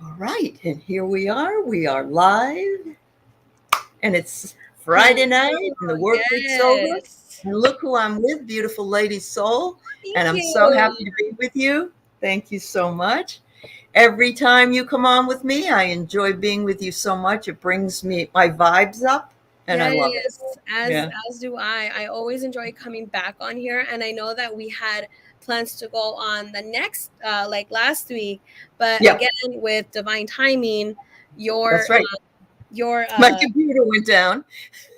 All right, and here we are. We are live, and it's Friday night, and the Hello. work week's over. Yes. And look who I'm with, beautiful Lady Soul. Thank And I'm so you. happy to be with you. Thank you so much. Every time you come on with me, I enjoy being with you so much. It brings me my vibes up, and I love it. Yes, as Yeah. as do I. I always enjoy coming back on here, and I know that we had plans to go on the next, like last week, but Yeah, again, with divine timing, your that's right. your My uh computer went down,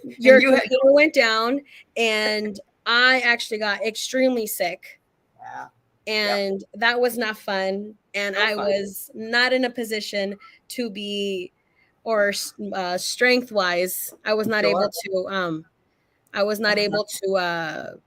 and your you had. computer went down, and I actually got extremely sick, Yeah, yeah, and that was not fun, and no I fun. was not in a position to be, or strength wise, Sure. I was not Uh-huh. able to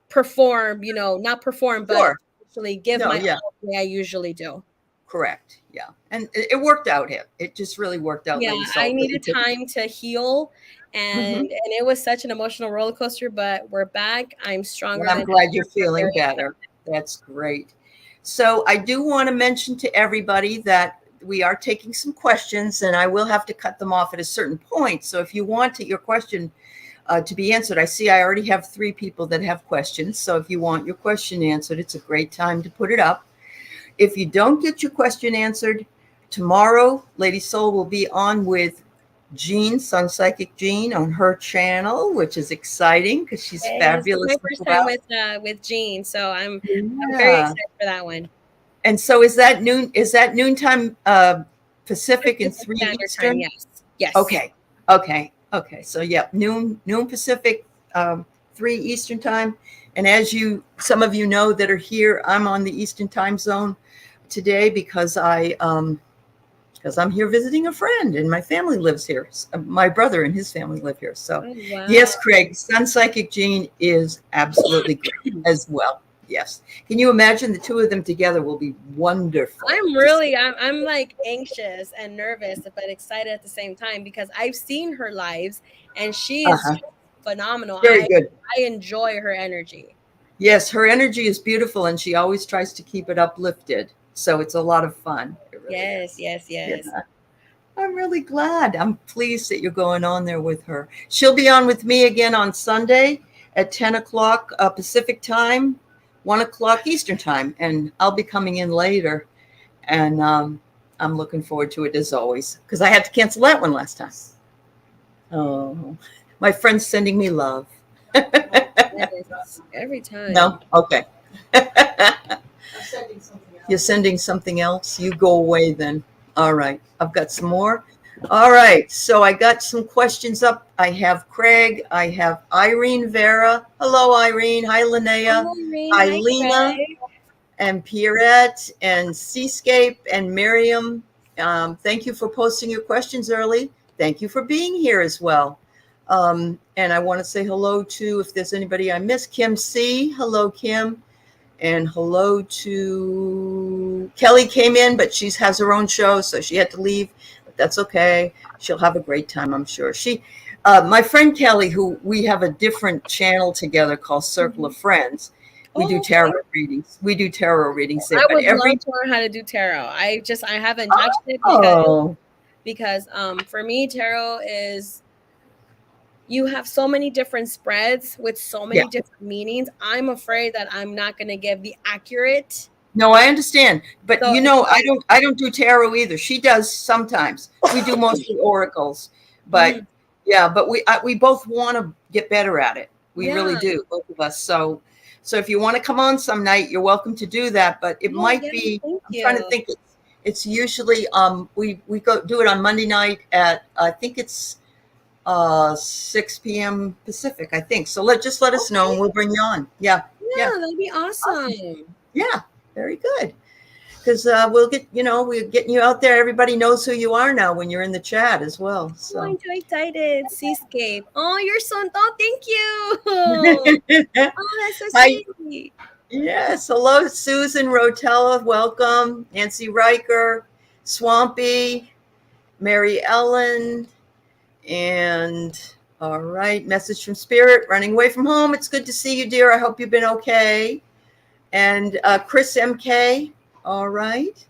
perform, not perform, but Sure. actually give No, my yeah. all the way I usually do. Correct. Yeah. And it worked out. It just really worked out, Yeah, Lady I Salt. But you needed took. time to heal, Hmm. and it was such an emotional roller coaster, but we're back. I'm Well, stronger I'm than glad you're ever. I'm feeling very better. That's great. So I do want to mention to everybody that we are taking some questions, and I will have to cut them off at a certain point. So if you want your question to be answered, I see I already have 3 people that have questions. So if you want your question answered, it's a great time to put it up. If you don't get your question answered, tomorrow Lady Soul will be on with Jean, Sun Psychic Jean, on her channel, which is exciting because she's Yes, it's my fabulous as first time well. with Jean, so I'm very Yeah. excited for that one. And so is that noon? Is that noontime Pacific and Pacific 3 Standard Time, Eastern? yes. Yes. Okay. Okay. Okay. So yeah, noon Pacific, 3 Eastern time. And as some of you know that are here, I'm on the Eastern time zone today because I'm here visiting a friend and my family lives here. My brother and his family live here. So, Oh, wow. yes, Craig, Sun Psychic Gene is absolutely great as well. Yes. Can you imagine the two of them together will be wonderful I'm to see? really I'm like anxious and nervous but excited at the same time because I've seen her lives and she is Uh-huh. just phenomenal. Very good. I enjoy her energy. Yes, her energy is beautiful and she always tries to keep it uplifted. So it's a lot of fun. It really Yes, is. yes, yes. Yeah. I'm really glad. I'm pleased that you're going on there with her. She'll be on with me again on Sunday at 10 o'clock Pacific time, 1 o'clock Eastern time. And I'll be coming in later. And I'm looking forward to it as always because I had to cancel that one last time. Oh, my friend's sending me love. Yes, every No? time. Okay. You're sending something else? You go away then. All right. I've got some more. All right. So I got some questions up. I have Craig. I have Irene Vera. Hello, Irene. Hi, Linnea. Hi, Irene. Hi, Hi, Lena Craig. and Pierrette and Seascape and Miriam. Thank you for posting your questions early. Thank you for being here as well. And I want to say hello to, if there's anybody I missed, Kim C. Hello, Kim. And hello to Kelly came in, but she has her own show, so she had to leave. But that's okay. She'll have a great time, I'm sure. My friend Kelly, who we have a different channel together called Circle Mhm. of Friends. We do Oh, tarot okay. readings. We do tarot readings there, I but would love every to learn how to do tarot. I haven't touched it oh because for me tarot is, you have so many different spreads with so yeah. many different meanings. I'm afraid that I'm not going to give the accurate. No, I understand, but So you it's know, I like, don't. I don't do tarot either. She does sometimes. We do mostly oracles, but mhm, yeah, but we both want to get better at it. We really yeah, do, both of us. So if you want to come on some night, you're welcome to do that. But it oh might yeah, be. thank I'm trying to you. think. It's usually we go do it on Monday night at I think it's 6 p.m. Pacific. I think so. Let us know and Okay, we'll bring you on. Yeah, yeah, yeah, that'd be awesome. awesome. Yeah, very good because we're getting you out there. Everybody knows who you are now when you're in the chat as well. Oh, So, I'm so excited. Seascape. Oh, you're so, oh, thank you. Oh, that's so hi, sweet. yes, hello, Susan Rotella, welcome, Nancy Riker, Swampy, Mary Ellen, and all right, message from Spirit, running away from home. It's good to see you, dear. I hope you've been okay. And Chris MK, all right.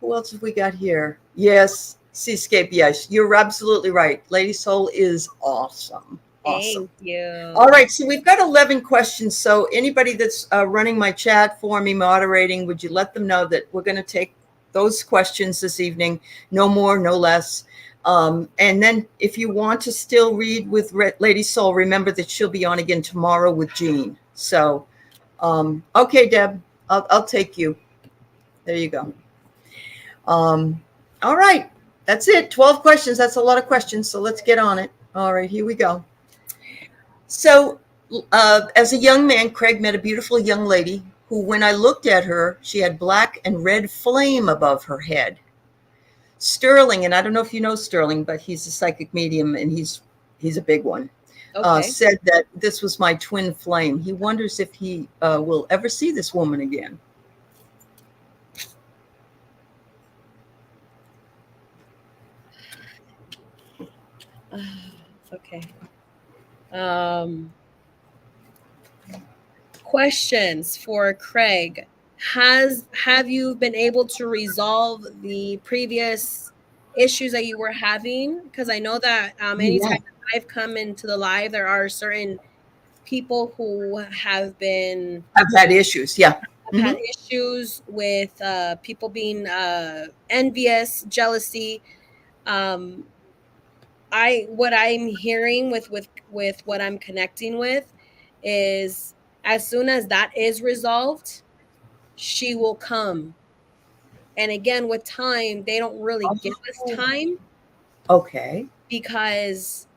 Who else have we got here? Yes, Seascape. Yes, you're absolutely right. Lady Soul is awesome. Awesome. Thank you. All right, so we've got 11 questions. So anybody that's running my chat for me, moderating, would you let them know that we're going to take those questions this evening? No more, no less. And then if you want to still read with Lady Soul, remember that she'll be on again tomorrow with Jean. So, okay, Deb, I'll take you. There you go. All right, that's it. 12 questions. That's a lot of questions. So let's get on it. All right, here we go. So as a young man, Craig met a beautiful young lady who, when I looked at her, she had black and red flame above her head. Sterling, and I don't know if you know Sterling, but he's a psychic medium and he's a big one, said that this was my twin flame. He wonders if he will ever see this woman again. It's okay. Questions for Craig. Have you been able to resolve the previous issues that you were having? Because I know that anytime I've come into the live, there are certain people who have had issues. Yeah. Had issues with people being envious, jealousy. What I'm hearing with what I'm connecting with is, as soon as that is resolved, she will come. And again, with time, they don't really give us time. Okay. Because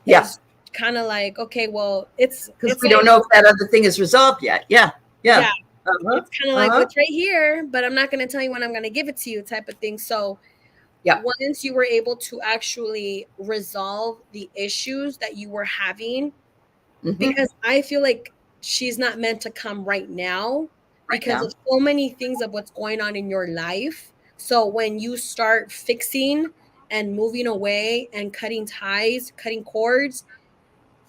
it's kind of like, okay, well, it's we don't know if that other thing is resolved yet. Yeah. It's kind of like, it's right here, but I'm not going to tell you when I'm going to give it to you, type of thing. So once you were able to actually resolve the issues that you were having, because I feel like she's not meant to come right now because of so many things of what's going on in your life. So when you start fixing and moving away and cutting ties, cutting cords,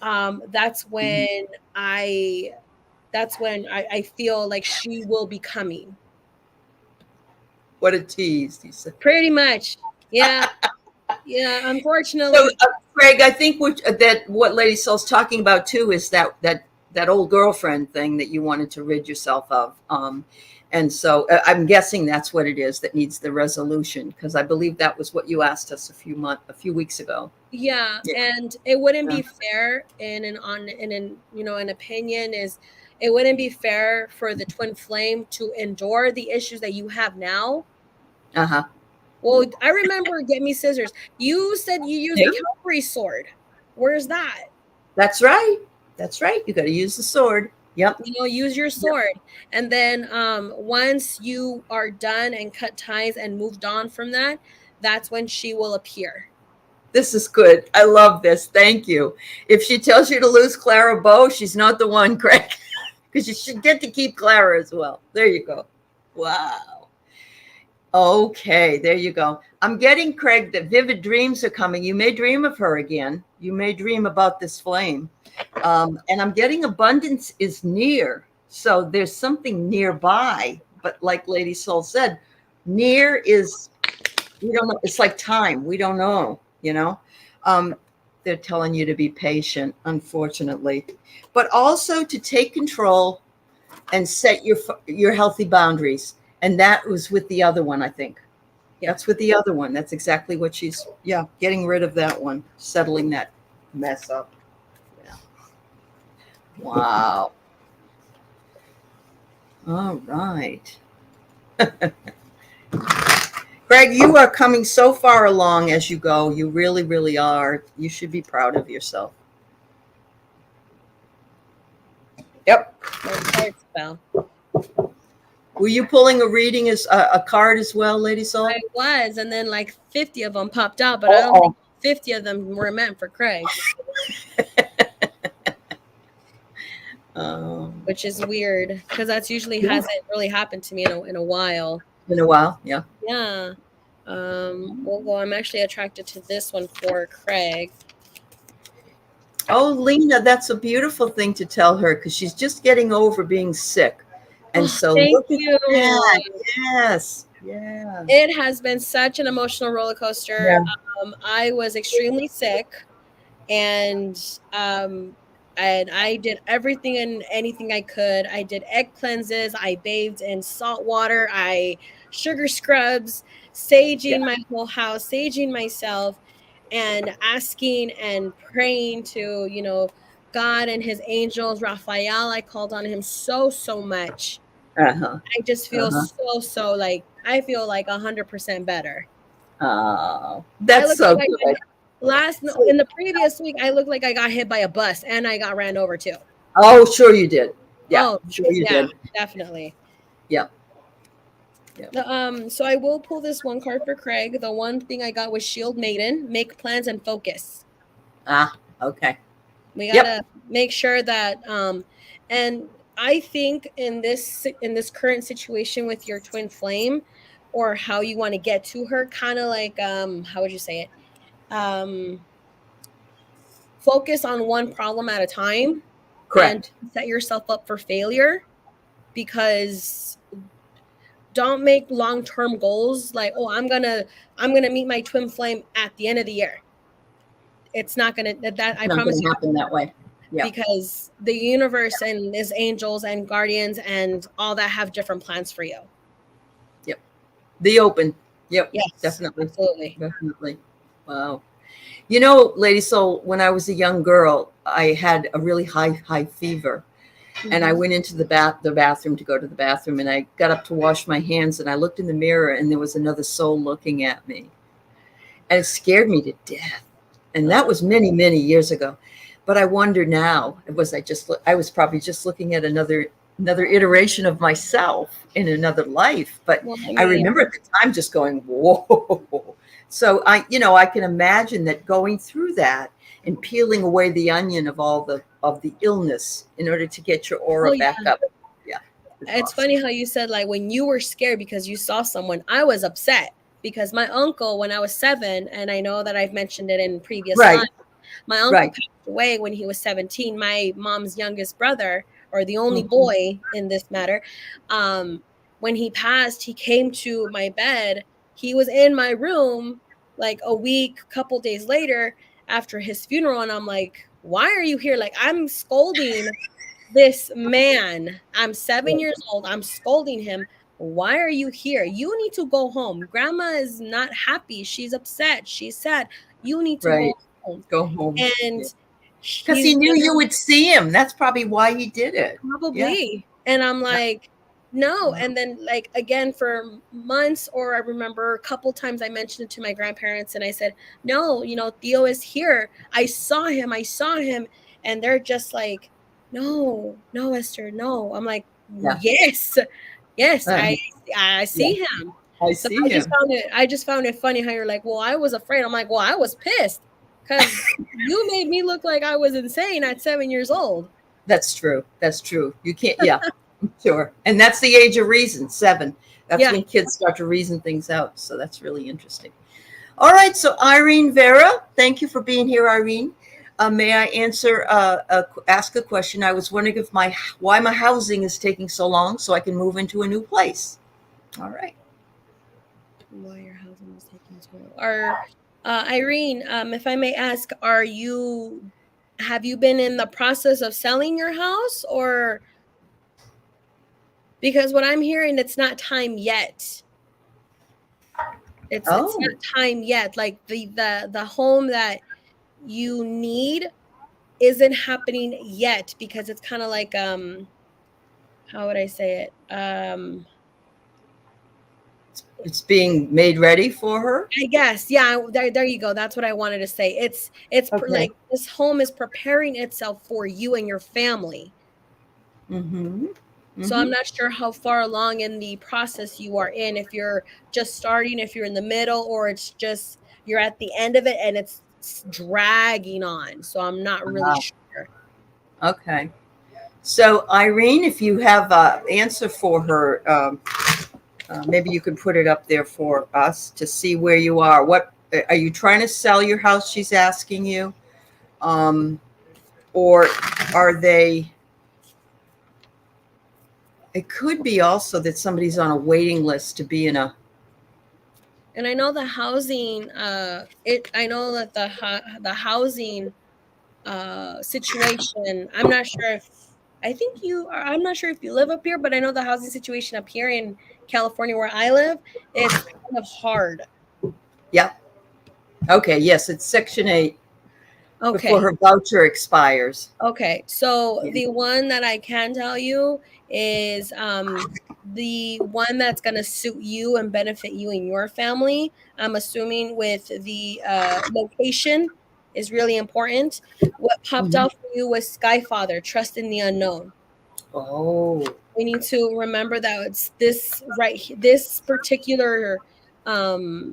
that's when I feel like she will be coming. What a tease, he said. Pretty much. Yeah. Yeah, unfortunately. So, Craig, I think what Lady Soul's talking about too is that old girlfriend thing that you wanted to rid yourself of. And so I'm guessing that's what it is that needs the resolution, because I believe that was what you asked us a few weeks ago. Yeah. And it wouldn't be fair in an opinion is it wouldn't be fair for the twin flame to endure the issues that you have now. Well, I remember Get Me Scissors. You said you used the Calvary sword. Where's that? That's right. That's right. You got to use the sword. Yep. Use your sword. Yep. And then once you are done and cut ties and moved on from that, that's when she will appear. This is good. I love this. Thank you. If she tells you to lose Clara Bow, she's not the one, Craig, because you should get to keep Clara as well. There you go. Wow. Okay, there you go. I'm getting, Craig, that vivid dreams are coming. You may dream of her again. You may dream about this flame. And I'm getting abundance is near. So there's something nearby. But like Lady Soul said, near is, we don't know. It's like time. We don't know, They're telling you to be patient, unfortunately. But also to take control and set your healthy boundaries. And that was with the other one, I think. That's with the other one. That's exactly what she's, getting rid of that one, settling that mess up. Yeah. Wow. All right. Greg, you are coming so far along as you go. You really, really are. You should be proud of yourself. Yep. Were you pulling a reading as a card as well, Lady Soul? I was, and then like 50 of them popped out, but I don't think 50 of them were meant for Craig. Which is weird, because that's usually hasn't really happened to me in a while. In a while, yeah. Yeah. Well, I'm actually attracted to this one for Craig. Oh, Lena, that's a beautiful thing to tell her, because she's just getting over being sick. And so thank look you. At that. Yes. Yeah. It has been such an emotional roller coaster. Yeah. I was extremely sick, and I did everything and anything I could. I did egg cleanses. I bathed in salt water. I sugar scrubs, Yeah. saging my whole house, saging myself, and asking and praying to, God and his angels. Raphael, I called on him so much. Uh-huh. I just feel Uh-huh. so like I feel like 100% better. Oh, I that's look so like good. in the previous week I looked like I got hit by a bus and I got ran over too. Oh, sure you did. Yeah, Oh, sure you yeah, did. definitely. Yeah. Yeah. So I will pull this one card for Craig. The one thing I got was Shield Maiden, make plans and focus. Ah, okay. We Yep. gotta make sure that and I think in this current situation with your twin flame, or how you want to get to her, kind of like how would you say it? Focus on one problem at a time and Correct. set yourself up for failure, because don't make long-term goals like, oh, I'm gonna meet my twin flame at the end of the year. It's not gonna, that I Not promise going to you, happen that way. Yeah. because the universe and his angels and guardians and all that have different plans for you. Yep. The open. Yep. Yes, Definitely. absolutely. Definitely. Wow. You know, Lady Soul, when I was a young girl, I had a really high fever. And I went into the bathroom to go to the bathroom, and I got up to wash my hands, and I looked in the mirror, and there was another soul looking at me, and it scared me to death. And that was many years ago. But I wonder now, I was probably just looking at another iteration of myself in another life. But Well, I remember at the time just going, whoa. So I can imagine that going through that and peeling away the onion of all the illness in order to get your aura back up. Yeah. It's awesome. funny how you said, like, when you were scared because you saw someone. I was upset because my uncle, when I was 7, and I know that I've mentioned it in previous Right. lives, my uncle passed away when he was 17, my mom's youngest brother, or the only boy in this matter. When he passed, he came to my bed. He was in my room like a week, couple days later after his funeral, and I'm like, why are you here? Like, I'm scolding this man. I'm 7 years old. I'm scolding him. Why are you here? You need to go home. Grandma is not happy. She's upset. She's sad. You need to go home. Go home. And because he knew you would see him. That's probably why he did it. Probably. Yeah. And I'm like, no. And then, like, again, for months, or I remember a couple times I mentioned it to my grandparents, and I said, no, Theo is here. I saw him. And they're just like, no, Esther, no. I'm like, yes, I see him. I see him. I just found it funny how you're like, well, I was afraid. I'm like, well, I was pissed because you made me look like I was insane at 7 years old. That's true. You can't. Yeah, sure. And that's the age of reason, 7. That's when kids start to reason things out. So that's really interesting. All right. So Irene Vera, thank you for being here, Irene. May I ask a question? I was wondering why my housing is taking so long so I can move into a new place. All right. Why your housing is taking so long? Irene, if I may ask, have you been in the process of selling your house, or because what I'm hearing, it's not time yet. It's not time yet. Like the home that you need isn't happening yet, because it's kind of like how would I say it? It's being made ready for her, I guess. Yeah, there you go. That's what I wanted to say. It's okay. Like, this home is preparing itself for you and your family. So I'm not sure how far along in the process you are in, if you're just starting, if you're in the middle, or it's just you're at the end of it and it's dragging on. So I'm not really sure. Okay. So Irene, if you have an answer for her, maybe you can put it up there for us to see where you are. What are you trying to sell your house? She's asking you, or are they? It could be also that somebody's on a waiting list to be in a And I know the housing, I know that the housing situation, I'm not sure if, I'm not sure if you live up here, but I know the housing situation up here in California where I live, it's kind of hard. Yeah. Okay. Yes, it's Section 8 before Okay. her voucher expires. Okay. So Yeah. the one that I can tell you is the one that's going to suit you and benefit you and your family. I'm assuming with the location is really important. What popped Mhm. out for you was Skyfather, Trust in the Unknown. Oh, We need to remember that it's this particular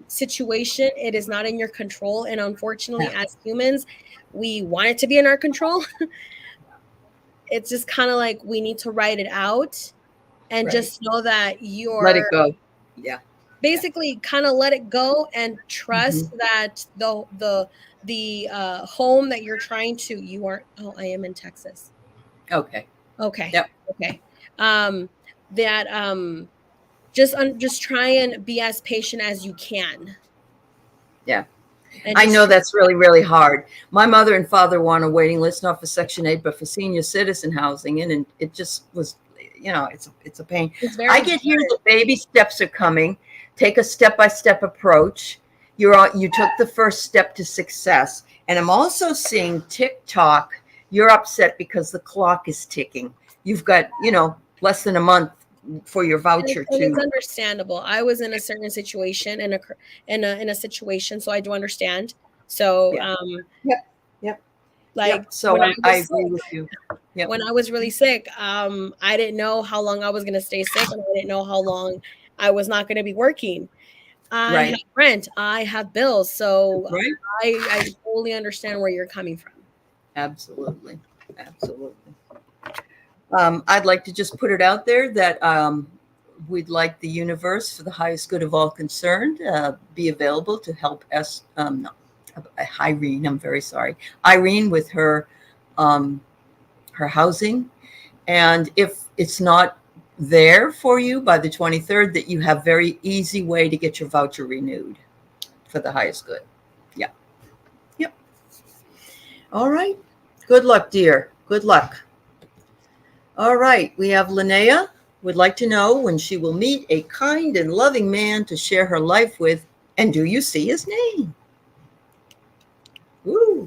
situation, it is not in your control, and unfortunately yeah. as humans we want it to be in our control. It's just kind of like we need to write it out and Right. just know that Let you're it go. Yeah. Yeah. basically kind of let it go and trust Mhm. that the home that you're trying to, you are, oh, I am in Texas. Okay. Okay. Yep. Okay. That just try and be as patient as you can. Yeah. And I just know that's really, really hard. My mother and father were on a waiting list, not for Section 8, but for senior citizen housing. And it just was, it's a pain. it's I very get here, hard. the baby steps are coming. Take a step-by-step approach. You took the first step to success. And I'm also seeing TikTok. You're upset because the clock is ticking. You've got, less than a month for your voucher And it's to. understandable. I was in a certain situation in a situation, so I do understand. So Yeah. Yep. Yep. like Yep. So when I I was agree with sick, you. Yep. when I was really sick, I didn't know how long I was gonna stay sick, and I didn't know how long I was not gonna be working. I have Right. rent, I have bills, so Right. I totally understand where you're coming from. Absolutely. Absolutely. I'd like to just put it out there that we'd like the universe, for the highest good of all concerned, be available to help us. No, Irene, I'm very sorry. Irene with um, her housing. And if it's not there for you by the 23rd, that you have very easy way to get your voucher renewed for the highest good. Yeah. Yep. All right. Good luck, dear. Good luck. All right, we have Linnea would like to know when she will meet a kind and loving man to share her life with, and do you see his name? Woo.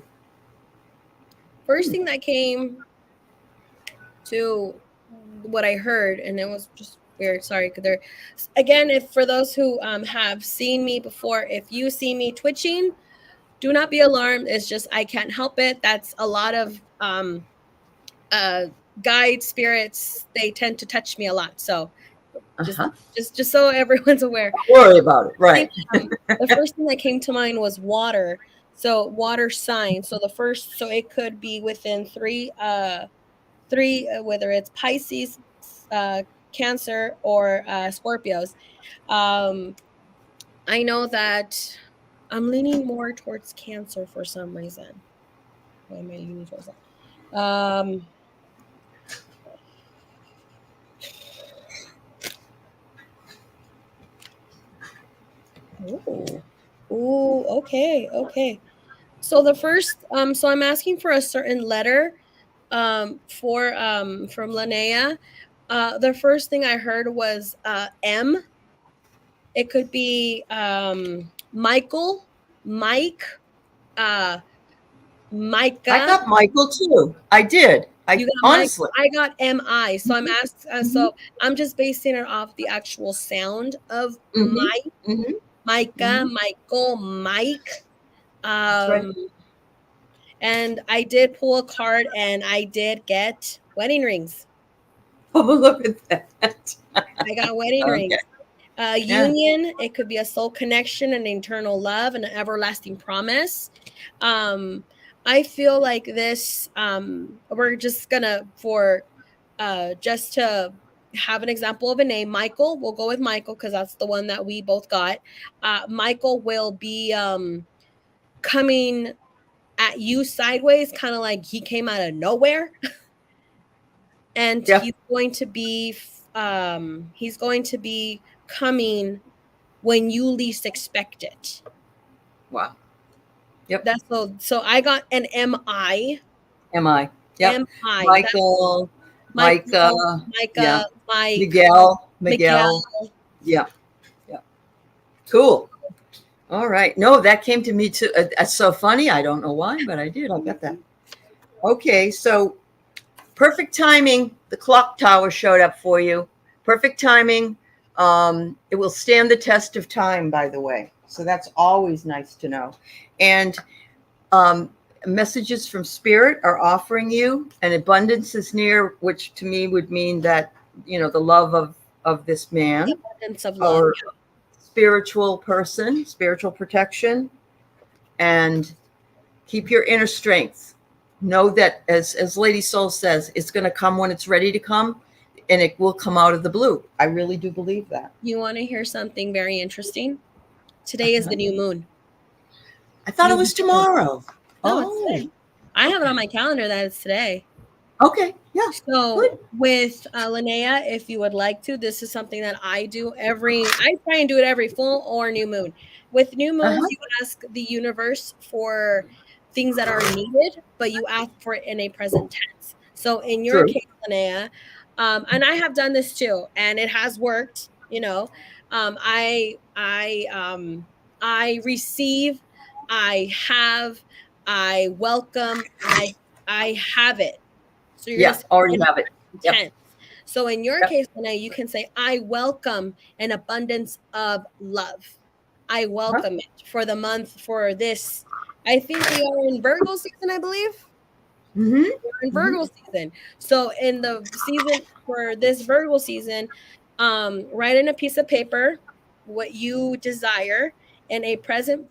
First thing that came to what I heard, and it was just weird. Sorry, because there, again, if for those who have seen me before, if you see me twitching, do not be alarmed. It's just I can't help it. That's a lot of uh, guide spirits. They tend to touch me a lot, so just Uh-huh. just so everyone's aware. Don't worry about it. Think, Right. the first thing that came to mind was water. So water sign. So the first, so it could be within three, whether it's Pisces, uh, Cancer, or Scorpios. Um, I know that I'm leaning more towards Cancer for some reason. Why am I leaning towards that? Oh, ooh, okay, okay. So the first, so I'm asking for a certain letter, for from Linnea. The first thing I heard was M. It could be Michael, Mike, uh, I Micah. got Michael too. I did. I You got Mike. honestly. I got MI. So I'm asked. Mm-hmm. So I'm just basing it off the actual sound of Mm-hmm. Mike, Mm-hmm. Micah, Mm-hmm. Michael, Mike. That's right. And I did pull a card, and I did get wedding rings. Oh, look at that. I got wedding Okay. rings. Yeah. Union, it could be a soul connection, an eternal love, and an everlasting promise. Um, I feel like this, we're just gonna, for just to have an example of a name, Michael, we'll go with Michael because that's the one that we both got. Michael will be coming at you sideways, kind of like he came out of nowhere. And Yeah. he's going to be coming when you least expect it. Wow. Yep. That's so I got an MI. MI. Yep. MI. Michael, Micah, yeah. Micah, Mike, Miguel. Miguel. Yeah. Yeah. Cool. All right. No, that came to me too. That's so funny. I don't know why, but I did. I got that. Okay. So perfect timing. The clock tower showed up for you. Perfect timing. It will stand the test of time, by the way. So that's always nice to know. And messages from spirit are offering you an abundance is near, which to me would mean that, the love of this man, The abundance of love. or spiritual person, spiritual protection, and keep your inner strength. Know that, as Lady Soul says, it's going to come when it's ready to come, and it will come out of the blue. I really do believe that. You want to hear something very interesting? Today is the new moon. I thought it was tomorrow. No, it's today. I have it on my calendar that it's today. Okay, yeah. So good. with Linnea, if you would like to, this is something that I do I try and do it every full or new moon. With new moons, you ask the universe for things that are needed, but you ask for it in a present tense. So in your case, Linnea, and I have done this too, and it has worked. I receive, I have, I welcome, I have it. So you're going to already have it. Yep. So in your case, Linnea, you can say, I welcome an abundance of love. I welcome it for the month, for this. I think we are in Virgo season, I believe. Mm-hmm. We're in Virgo season. So in the season for this Virgo season, write in a piece of paper what you desire in a present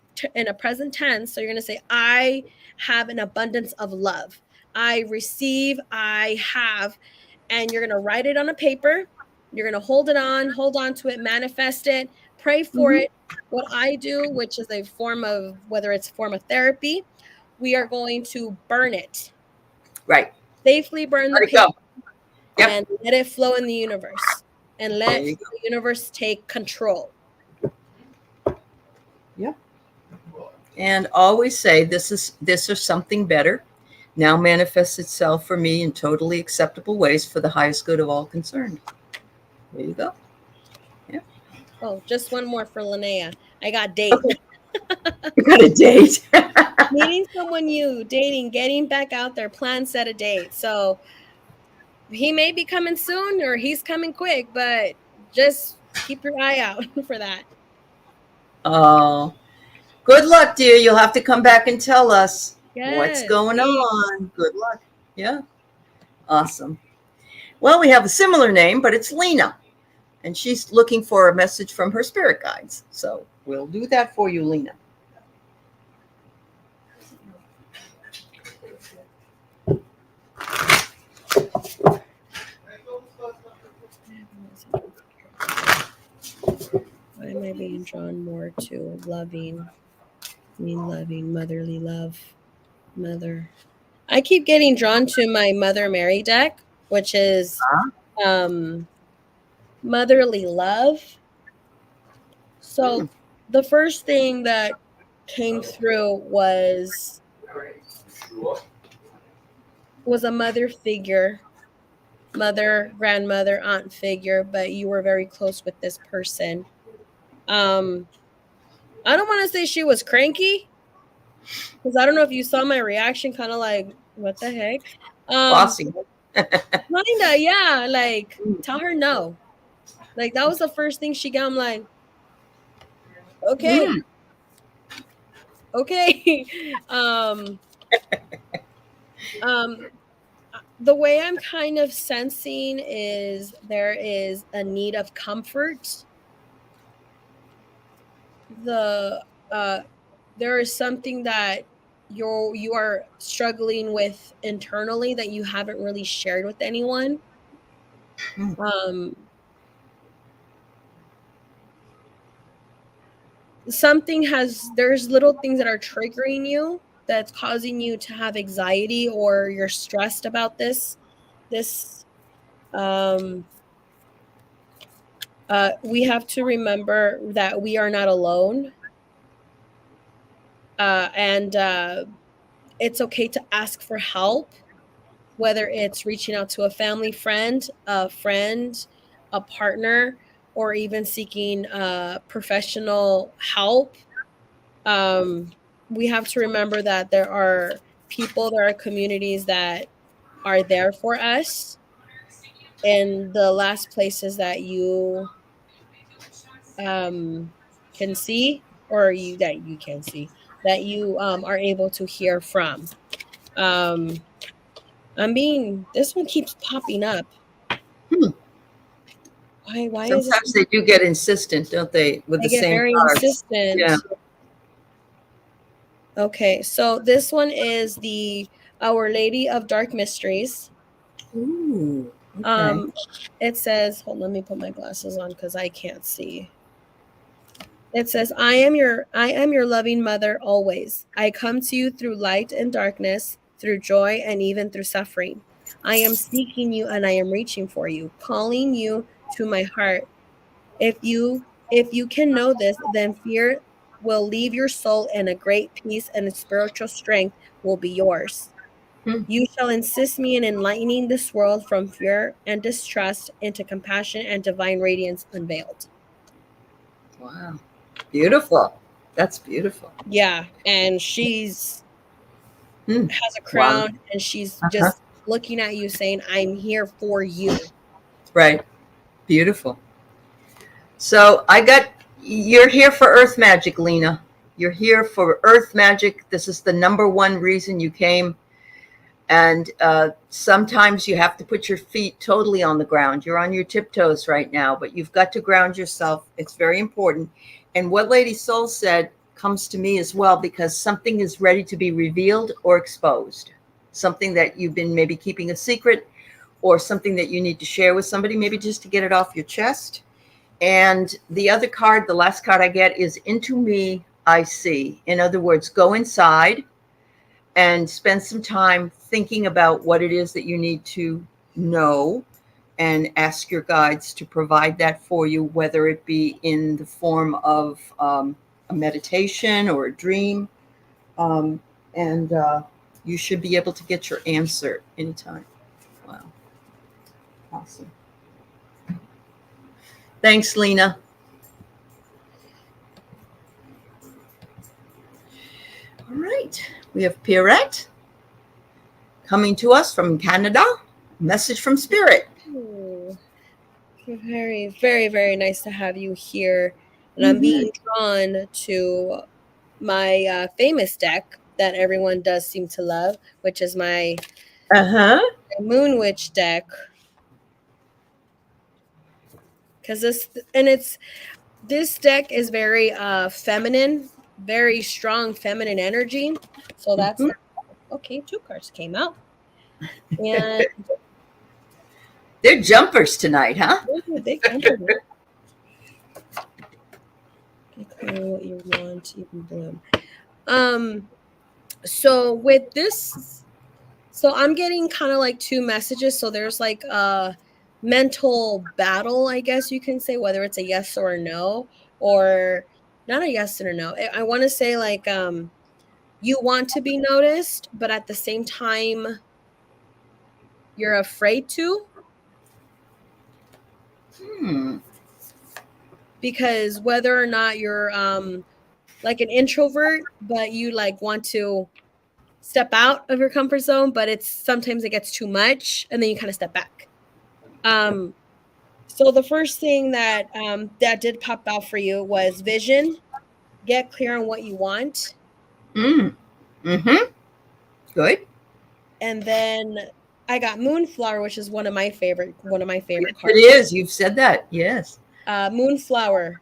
tense. So you're going to say, I have an abundance of love. I receive, I have, and you're going to write it on a paper. You're going to hold on to it, manifest it, pray for it. What I do, which is a form of, whether it's a form of therapy, we are going to burn it. Right. Safely burn the paper and let it flow in the universe, and let the universe take control. Yep. And always say, this or something better now manifests itself for me in totally acceptable ways for the highest good of all concerned. There you go. Yeah. Oh, just one more for Linnea. I got date. Okay. You got a date. Meeting someone new, dating, getting back out there, plan, set a date. So he may be coming soon or he's coming quick, but just keep your eye out for that. Oh, good luck, dear. You'll have to come back and tell us what's going on. Good luck. Yeah. Awesome. Well, we have a similar name, but it's Lena, and she's looking for a message from her spirit guides. So we'll do that for you, Lena. Why am I being drawn more to loving, motherly love, mother? I keep getting drawn to my Mother Mary deck, which is motherly love. So the first thing that came through was a mother figure, mother, grandmother, aunt figure, but you were very close with this person. I don't want to say she was cranky, because I don't know if you saw my reaction, kind of like, what the heck? Bossy. Kinda, yeah. Like, tell her no. Like, that was the first thing she got. I'm like, okay. Okay. The way I'm kind of sensing is there is a need of comfort. There is something that you are struggling with internally that you haven't really shared with anyone. There's little things that are triggering you, that's causing you to have anxiety, or you're stressed about this We have to remember that we are not alone. And it's okay to ask for help, whether it's reaching out to a family friend, a partner, or even seeking professional help. We have to remember that there are people, there are communities that are there for us. And the last places that you can see, or you can see, that you are able to hear from. Um, this one keeps popping up. Hmm. Why is it? Sometimes they do get insistent, don't they, with They the get same very cards? insistent. Yeah. Okay, so this one is the Our Lady of Dark Mysteries. Ooh. Okay. It says, hold, let me put my glasses on because I can't see. It says, I am your loving mother always. I come to you through light and darkness, through joy and even through suffering. I am seeking you and I am reaching for you, calling you to my heart. If you can know this, then fear will leave your soul and a great peace and spiritual strength will be yours. Hmm. You shall assist me in enlightening this world from fear and distrust into compassion and divine radiance unveiled. Wow. Beautiful. That's beautiful. Yeah, and she's Hmm. has a Wow. crown and she's Uh-huh. just looking at you saying, I'm here for you. Right. Beautiful. So you're here for Earth Magic, Lena. You're here for Earth Magic. This is the number one reason you came. And sometimes you have to put your feet totally on the ground. You're on your tiptoes right now, but you've got to ground yourself. It's very important. And what Lady Soul said comes to me as well, because something is ready to be revealed or exposed. Something that you've been maybe keeping a secret, or something that you need to share with somebody, maybe just to get it off your chest. And the other card, the last card I get, is Into Me I See. In other words, go inside and spend some time thinking about what it is that you need to know, and ask your guides to provide that for you, whether it be in the form of a meditation or a dream. Um, and you should be able to get your answer anytime. Wow. Awesome. Thanks, Lena. All right. We have Pierrette coming to us from Canada. Message from Spirit. Ooh, very, very, very nice to have you here. And I'm being drawn to my famous deck that everyone does seem to love, which is my Moon Witch deck. Because this deck is very feminine, very strong feminine energy. So that's okay. 2 cards came out, and they're jumpers tonight, huh? They jumpers. What you want, even bloom. So with this, so I'm getting kind of like 2 messages. So there's like a mental battle, I guess you can say, whether it's a yes or a no, or not a yes or a no. I want to say like you want to be noticed, but at the same time you're afraid to. Because whether or not you're like an introvert, but you like want to step out of your comfort zone, but sometimes it gets too much and then you kind of step back. So the first thing that that did pop out for you was vision. Get clear on what you want. Good. And then I got Moonflower, which is one of my favorite cards. It is. You've said that. Yes. Moonflower,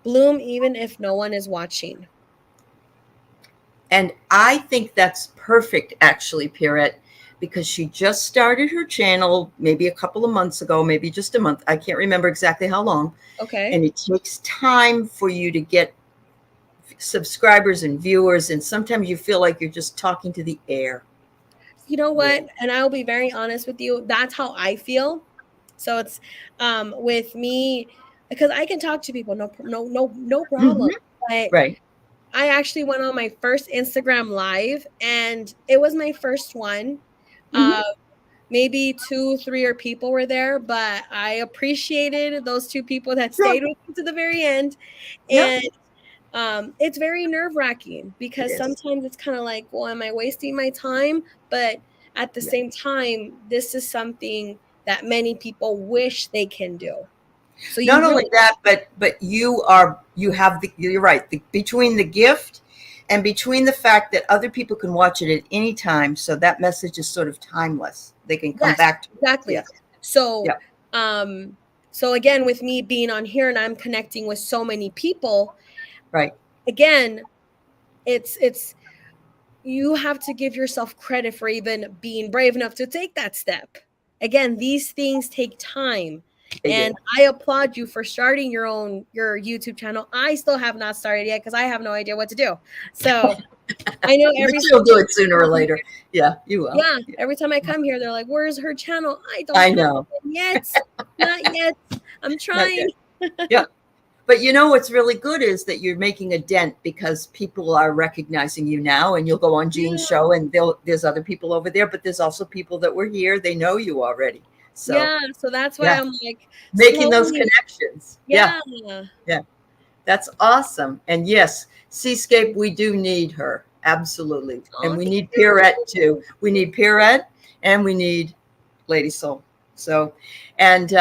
bloom even if no one is watching. And I think that's perfect, actually, Pierrette, because she just started her channel maybe a couple of months ago, maybe just a month. I can't remember exactly how long. Okay. And it takes time for you to get subscribers and viewers. And sometimes you feel like you're just talking to the air. You know what? And I'll be very honest with you. That's how I feel. So it's with me. because I can talk to people, no problem. But Right. I actually went on my first Instagram live, and it was my first one. Maybe 2, 3 or people were there, but I appreciated those 2 people that Sure. stayed with me to the very end. Yeah. And it's very nerve-wracking because sometimes it's kind of like, well, am I wasting my time? But at the same time, this is something that many people wish they can do. So Not only that, but you're right. Between the gift and between the fact that other people can watch it at any time, so that message is sort of timeless. They can come back to it. Exactly. Yes. So so again, with me being on here and I'm connecting with so many people, right. Again, it's you have to give yourself credit for even being brave enough to take that step. Again, these things take time. And I applaud you for starting your YouTube channel. I still have not started yet because I have no idea what to do. So I know you'll do it sooner or later. Yeah, you will. Yeah, every time I come here, they're like, "Where's her channel?" I know. Yet, not yet. I'm trying. Yeah. But you know what's really good is that you're making a dent because people are recognizing you now, and you'll go on Jean's show, and there's other people over there, but there's also people that were here. They know you already. So so that's why I'm like making those connections. Yeah. That's awesome. And yes, Seascape, we do need her. Absolutely. And we need Pierrette too. We need Pierrette and we need Lady Soul. So, and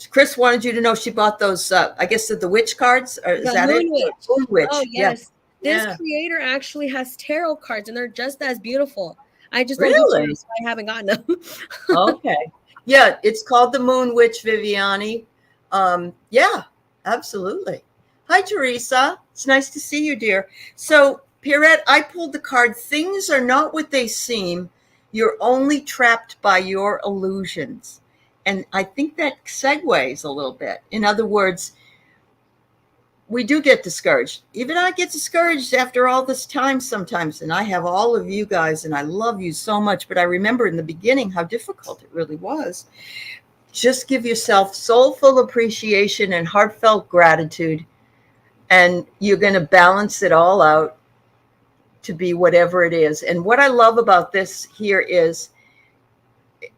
Chris wanted you to know she bought those, I guess, the witch cards. Or is that it? Moon Witch. Oh, yes. This creator actually has tarot cards, and they're just as beautiful. I just don't do tarot, so I haven't gotten them. Okay. Yeah, it's called the Moon Witch, Viviani. Yeah, absolutely. Hi, Teresa. It's nice to see you, dear. So, Pierrette, I pulled the card. Things are not what they seem. You're only trapped by your illusions. And I think that segues a little bit. In other words, we do get discouraged. Even I get discouraged after all this time sometimes. And I have all of you guys, and I love you so much. But I remember in the beginning how difficult it really was. Just give yourself soulful appreciation and heartfelt gratitude, and you're going to balance it all out to be whatever it is. And what I love about this here is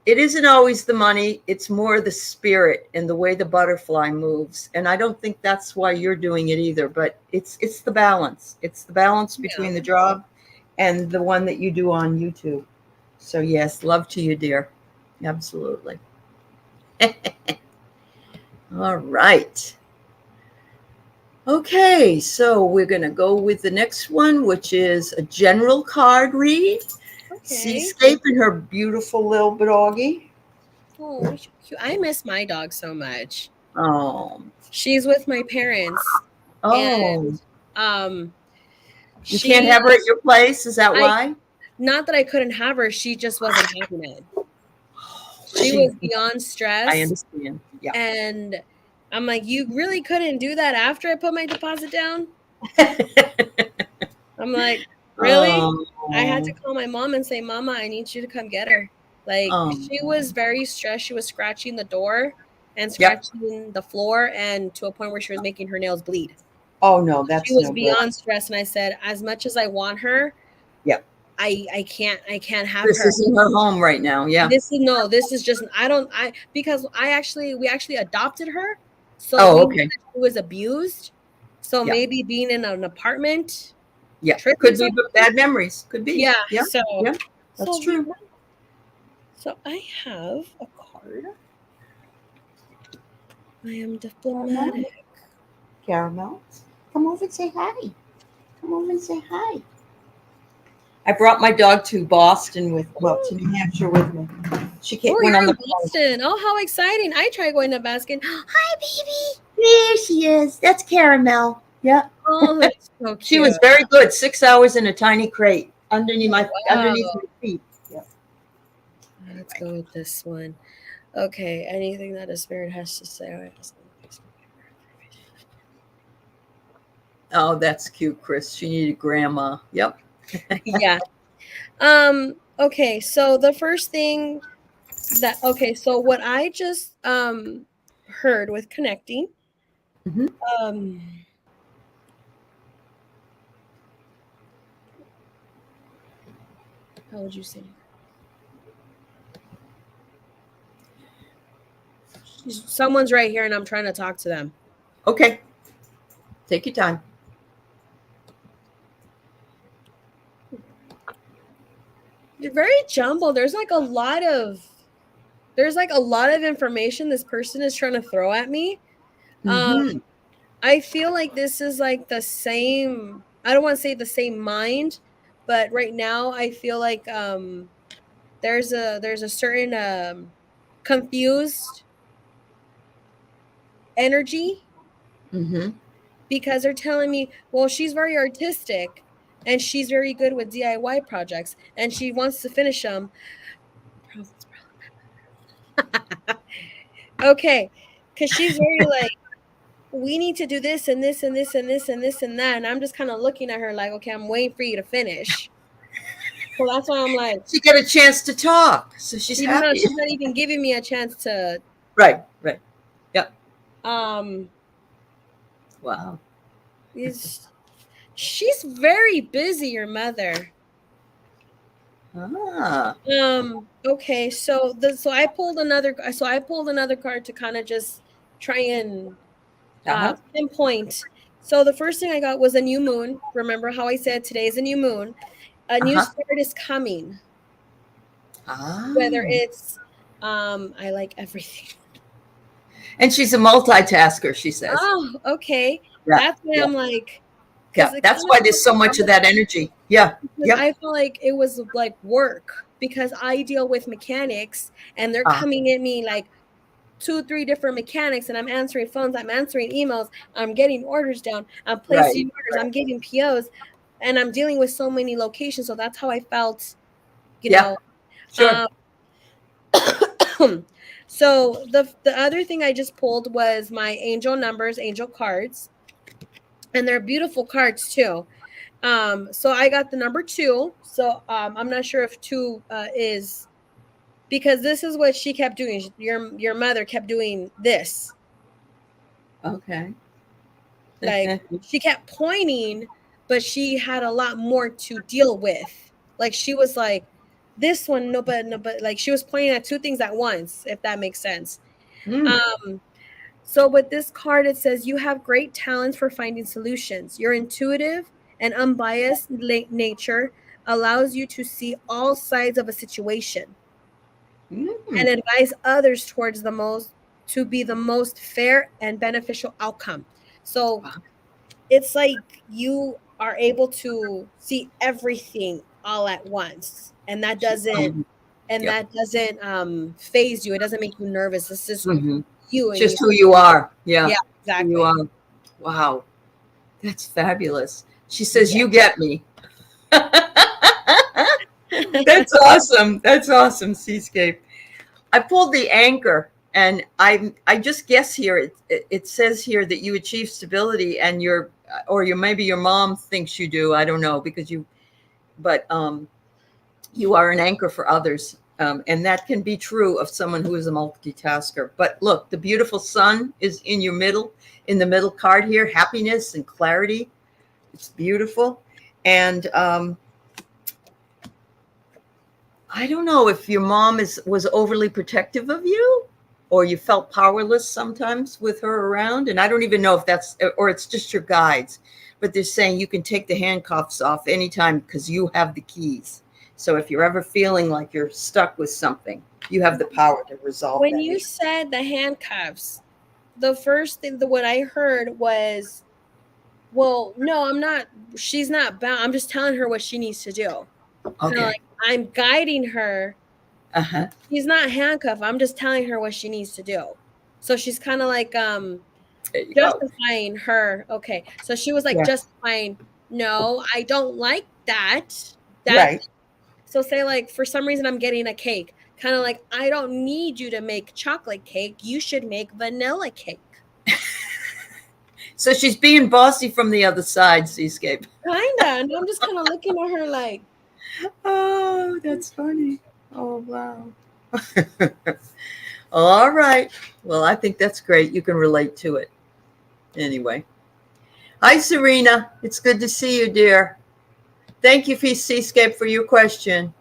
it isn't always the money. It's more the spirit and the way the butterfly moves. And I don't think that's why you're doing it either, but it's the balance. It's the balance between the job and the one that you do on YouTube. So yes, love to you, dear. Absolutely. All right. Okay, so we're going to go with the next one, which is a general card read. Seascape and her beautiful little doggy. Oh, I miss my dog so much. Oh. She's with my parents. Oh. And, you can't have her at your place? Is that why? Not that I couldn't have her. She just wasn't having it. She was beyond stress. I understand. Yeah. And I'm like, you really couldn't do that after I put my deposit down? I'm like, really? I had to call my mom and say, Mama, I need you to come get her. Like, she was very stressed. She was scratching the door and scratching the floor, and to a point where she was making her nails bleed. Oh, no, that's she was beyond stress. And I said, as much as I want her, I can't have her. This isn't her home right now. Yeah. This is just, because we actually adopted her. So she was abused. So maybe being in an apartment. Yeah. Could be bad memories. Could be. Yeah. Yeah. So that's true. So I have a card. I am diplomatic. Caramel, come over and say hi. Come over and say hi. I brought my dog to Boston to New Hampshire with me. She came went on the Boston. Oh, how exciting. I tried going to Boston. Hi, baby. There she is. That's Caramel. Yeah. Oh, that's so cute. She was very good. 6 hours in a tiny crate underneath my feet. Yeah. Let's go with this one. Okay. Anything that a spirit has to say. Oh, that's cute, Chris. She needed grandma. Yep. Yeah. Okay. So the first thing so what I just heard with connecting Mhm. How would you say? Someone's right here and I'm trying to talk to them. Okay. Take your time. They're very jumbled. There's like a lot of information this person is trying to throw at me. Mm-hmm. I feel like this is like the same, I don't want to say the same mind, but right now I feel like there's a certain confused energy Mm-hmm. because they're telling me, well, she's very artistic and she's very good with DIY projects and she wants to finish them. Okay, because she's very like, we need to do this and this and this and this and this and that. And I'm just kind of looking at her like, okay, I'm waiting for you to finish. So that's why I'm like, She got a chance to talk, so she's even though happy. she's not even giving me a chance to. Right. Right. Yep. Wow. She's very busy, your mother. Ah. Okay, so I pulled another card to kind of just try and pinpoint. So the first thing I got was a new moon. Remember how I said today is a new moon? A new start is coming. Ah. Whether it's I like everything. And she's a multitasker, she says. Oh, okay. Yeah. That's why I'm like, yeah, that's why there's so much of that energy. Yeah. Yep. I feel like it was like work because I deal with mechanics and they're coming at me like 2-3 different mechanics and I'm answering phones, I'm answering emails, I'm getting orders down, I'm placing orders, I'm getting POs, and I'm dealing with so many locations. So that's how I felt, you know. Sure. So the other thing I just pulled was my angel numbers, angel cards, and they're beautiful cards too. So I got the number 2. So I'm not sure if 2 is, because this is what she kept doing. Your mother kept doing this. Okay. Like she kept pointing, but she had a lot more to deal with. Like she was like, this one, no, but like she was pointing at 2 things at once, if that makes sense. So with this card, it says you have great talents for finding solutions. Your intuitive and unbiased nature allows you to see all sides of a situation and advise others towards to be the most fair and beneficial outcome. So it's like you are able to see everything all at once, and that doesn't phase you. It doesn't make you nervous. This is you. And just who you are. Yeah. Yeah, exactly. Who you are. Wow. That's fabulous. She says, you get me. That's awesome. That's awesome, Seascape. I pulled the anchor, and I just guess here it says here that you achieve stability, and maybe your mom thinks you do. I don't know, because you are an anchor for others, and that can be true of someone who is a multitasker. But look, the beautiful sun is in the middle card here, happiness and clarity. It's beautiful, and I don't know if your mom was overly protective of you, or you felt powerless sometimes with her around. And I don't even know if it's just your guides, but they're saying you can take the handcuffs off anytime because you have the keys. So if you're ever feeling like you're stuck with something, you have the power to resolve when you said the handcuffs, the first thing what I heard was, well, no, I'm not, she's not bound. I'm just telling her what she needs to do. Okay. Like, I'm guiding her. She's not handcuffed. I'm just telling her what she needs to do. So she's kind of like justifying her. Okay. So she was like justifying, no, I don't like that. Right. So say like, for some reason I'm getting a cake. Kind of like, I don't need you to make chocolate cake. You should make vanilla cake. So she's being bossy from the other side, Seascape. Kinda. And I'm just kind of looking at her like, oh, that's funny. Oh, wow. All right. Well, I think that's great. You can relate to it. Anyway. Hi, Serena. It's good to see you, dear. Thank you, Seascape, for your question.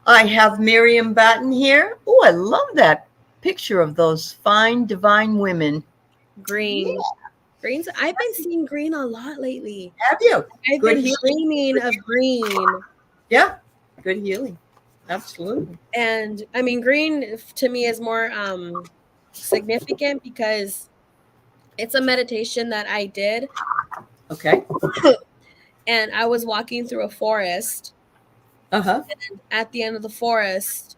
I have Miriam Batten here. Oh, I love that picture of those fine, divine women. Green. Yeah. Greens. I've been seeing green a lot lately. Have you? I've been dreaming of green. Yeah. Good healing. Absolutely. And I mean, green to me is more significant because it's a meditation that I did. Okay. And I was walking through a forest. Uh-huh. And at the end of the forest,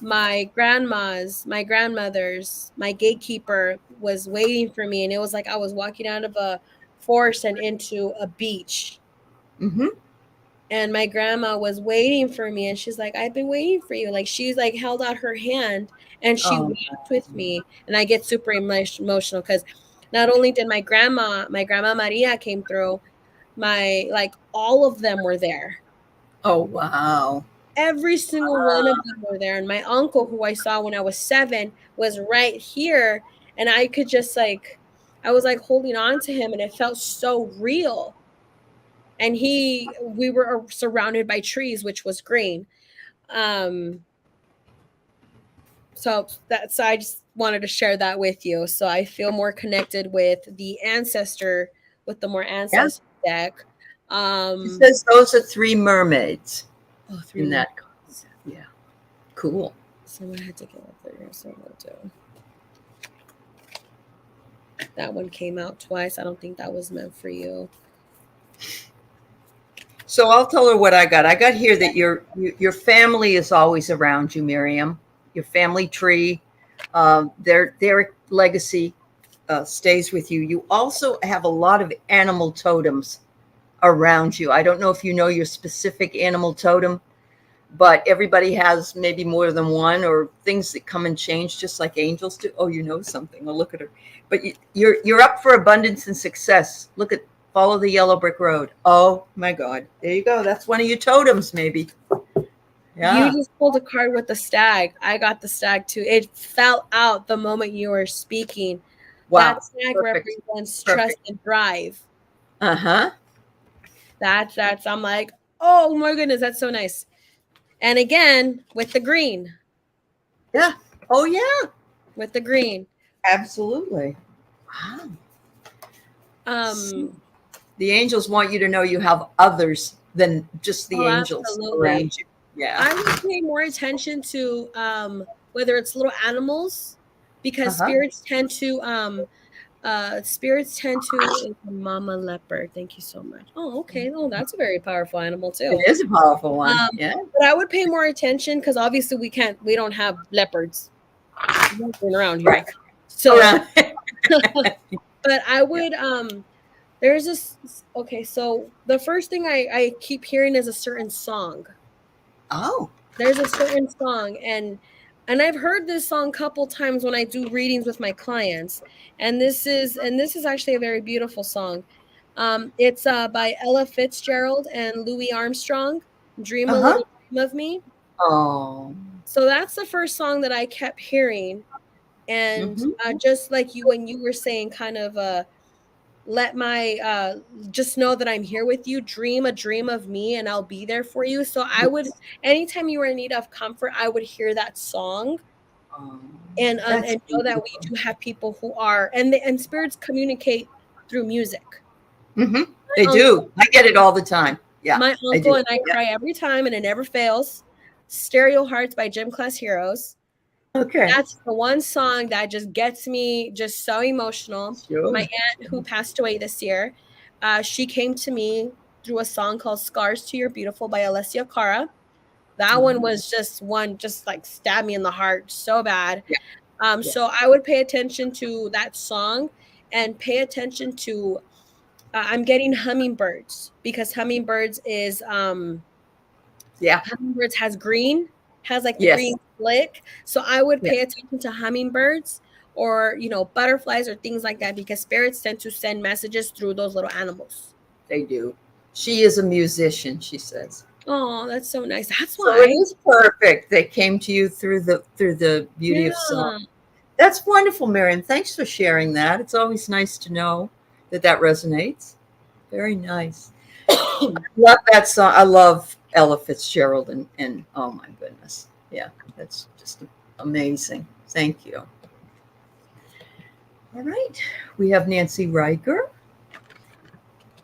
my grandmother's, my gatekeeper was waiting for me. And it was like I was walking out of a forest and into a beach. Mm-hmm. And my grandma was waiting for me. And she's like, I've been waiting for you. Like, she's like held out her hand and she walked with me. And I get super emotional because not only did my grandma Maria came through, all of them were there. Oh, wow. Every single one of them were there. And my uncle, who I saw when I was 7, was right here. And I could just I was like holding on to him and it felt so real. And we were surrounded by trees, which was green. So I just wanted to share that with you. So I feel more connected with the more ancestor deck. It says those are 3 mermaids. Oh, 3 in that concept. Yeah. Cool. Someone had to get up there. Someone too. That one came out twice. I don't think that was meant for you. So I'll tell her what I got. I got here that your family is always around you, Miriam. Your family tree, their legacy stays with you. You also have a lot of animal totems around you. I don't know if you know your specific animal totem, but everybody has maybe more than one, or things that come and change just like angels do. Oh, you know something. Oh, look at her. But you're up for abundance and success. Follow the yellow brick road. Oh my God. There you go. That's one of your totems, maybe. Yeah. You just pulled a card with the stag. I got the stag too. It fell out the moment you were speaking. Wow. That stag represents trust and drive. Uh-huh. That's I'm like, oh my goodness, that's so nice. And again, with the green. Yeah. Oh yeah. With the green. Absolutely. Wow. The angels want you to know you have others than just the angels around you. Yeah. I would pay more attention to whether it's little animals, because spirits tend to mama leopard. Thank you so much. Oh, okay. Oh, that's a very powerful animal too. It is a powerful one. Yeah. But I would pay more attention because obviously we don't have leopards around here. Right. So but I would there's this so the first thing I keep hearing is a certain song. Oh. There's a certain song and I've heard this song a couple times when I do readings with my clients. And this is actually a very beautiful song. It's by Ella Fitzgerald and Louis Armstrong. Dream a Little Dream of Me. Oh. So that's the first song that I kept hearing. And just like you, when you were saying kind of let my just know that I'm here with you, dream a dream of me and I'll be there for you. So I would, anytime you were in need of comfort, I would hear that song and know that we do have people who are, and spirits communicate through music. They do. I get it all the time. Yeah. My uncle and I cry every time and it never fails. Stereo Hearts by Gym Class Heroes. Okay. That's the one song that just gets me just so emotional. Sure. My aunt, who passed away this year, she came to me through a song called Scars to Your Beautiful by Alessia Cara. That one was just like stabbed me in the heart so bad. Yeah. So I would pay attention to that song and pay attention to I'm getting hummingbirds, because hummingbirds is hummingbirds has green, has like the green flick. So I would pay attention to hummingbirds or, butterflies or things like that, because spirits tend to send messages through those little animals. They do. She is a musician, she says. Oh, that's so nice. That's why. So it is perfect. They came to you through the beauty of song. That's wonderful, Miriam. Thanks for sharing that. It's always nice to know that that resonates. Very nice. I love that song. I love Ella Fitzgerald, and oh my goodness. Yeah, that's just amazing. Thank you. All right. We have Nancy Riker.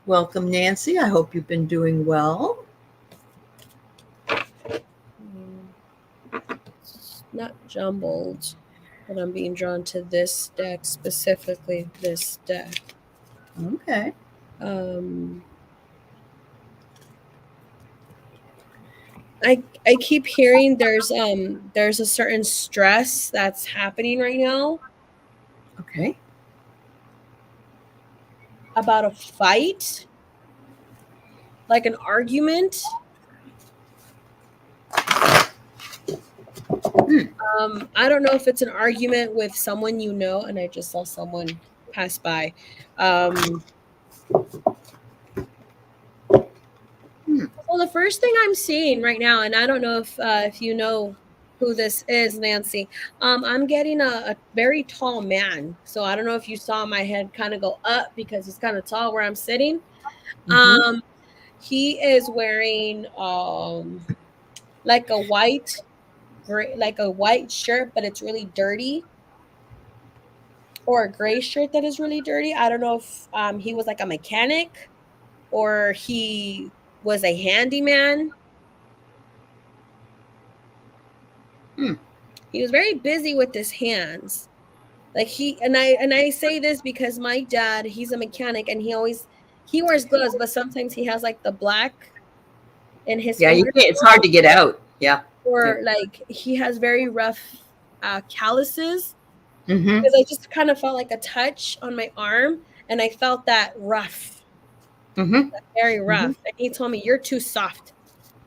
Welcome, Nancy. I hope you've been doing well. It's not jumbled, but I'm being drawn to this deck, specifically this deck. Okay. I keep hearing there's a certain stress that's happening right now. Okay. About a fight, like an argument. I don't know if it's an argument with someone you know, and I just saw someone pass by. Well, the first thing I'm seeing right now, and I don't know if you know who this is, Nancy. I'm getting a very tall man. So I don't know if you saw my head kind of go up because it's kind of tall where I'm sitting. Mm-hmm. He is wearing like a white shirt, but it's really dirty. Or a gray shirt that is really dirty. I don't know if he was like a mechanic or he was a handyman. He was very busy with his hands. Like I say this because my dad, he's a mechanic and he wears gloves, but sometimes he has like the black in his fingers. It's hard to get out. Yeah. Or like he has very rough calluses. Mm-hmm. Because I just kind of felt like a touch on my arm and I felt that rough. Mm-hmm. Very rough. Mm-hmm. And he told me, "You're too soft."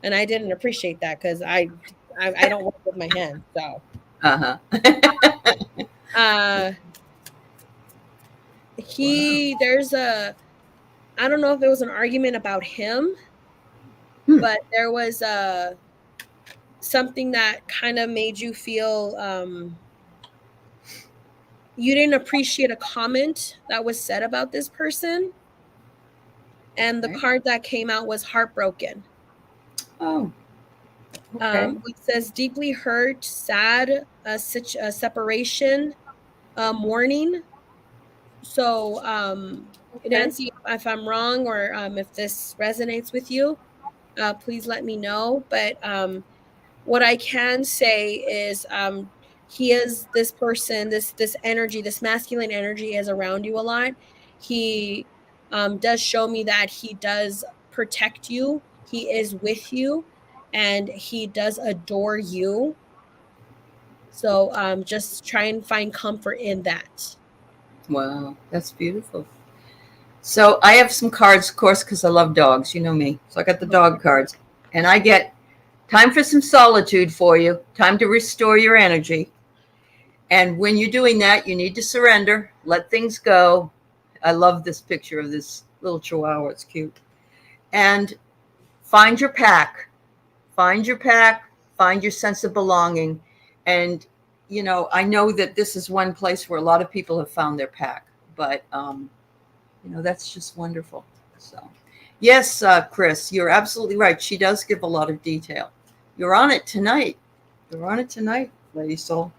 And I didn't appreciate that because I don't work with my hands. So there's I don't know if it was an argument about him, but there was something that kind of made you feel you didn't appreciate a comment that was said about this person. And the card that came out was heartbroken. Oh. Okay. It says deeply hurt, sad, a separation, mourning. So, Nancy, if I'm wrong or if this resonates with you, please let me know. But what I can say is he is this person, this energy, this masculine energy is around you a lot. He does show me that he does protect you. He is with you and he does adore you. So just try and find comfort in that. Wow, that's beautiful. So I have some cards, of course, because I love dogs. You know me. So I got the dog cards. And I get time for some solitude for you. Time to restore your energy. And when you're doing that, you need to surrender. Let things go. I love this picture of this little chihuahua. It's cute. And find your pack. Find your pack. Find your sense of belonging. And, you know, I know that this is one place where a lot of people have found their pack. But, you know, that's just wonderful. So, yes, Chris, you're absolutely right. She does give a lot of detail. You're on it tonight. You're on it tonight, Lady Soul.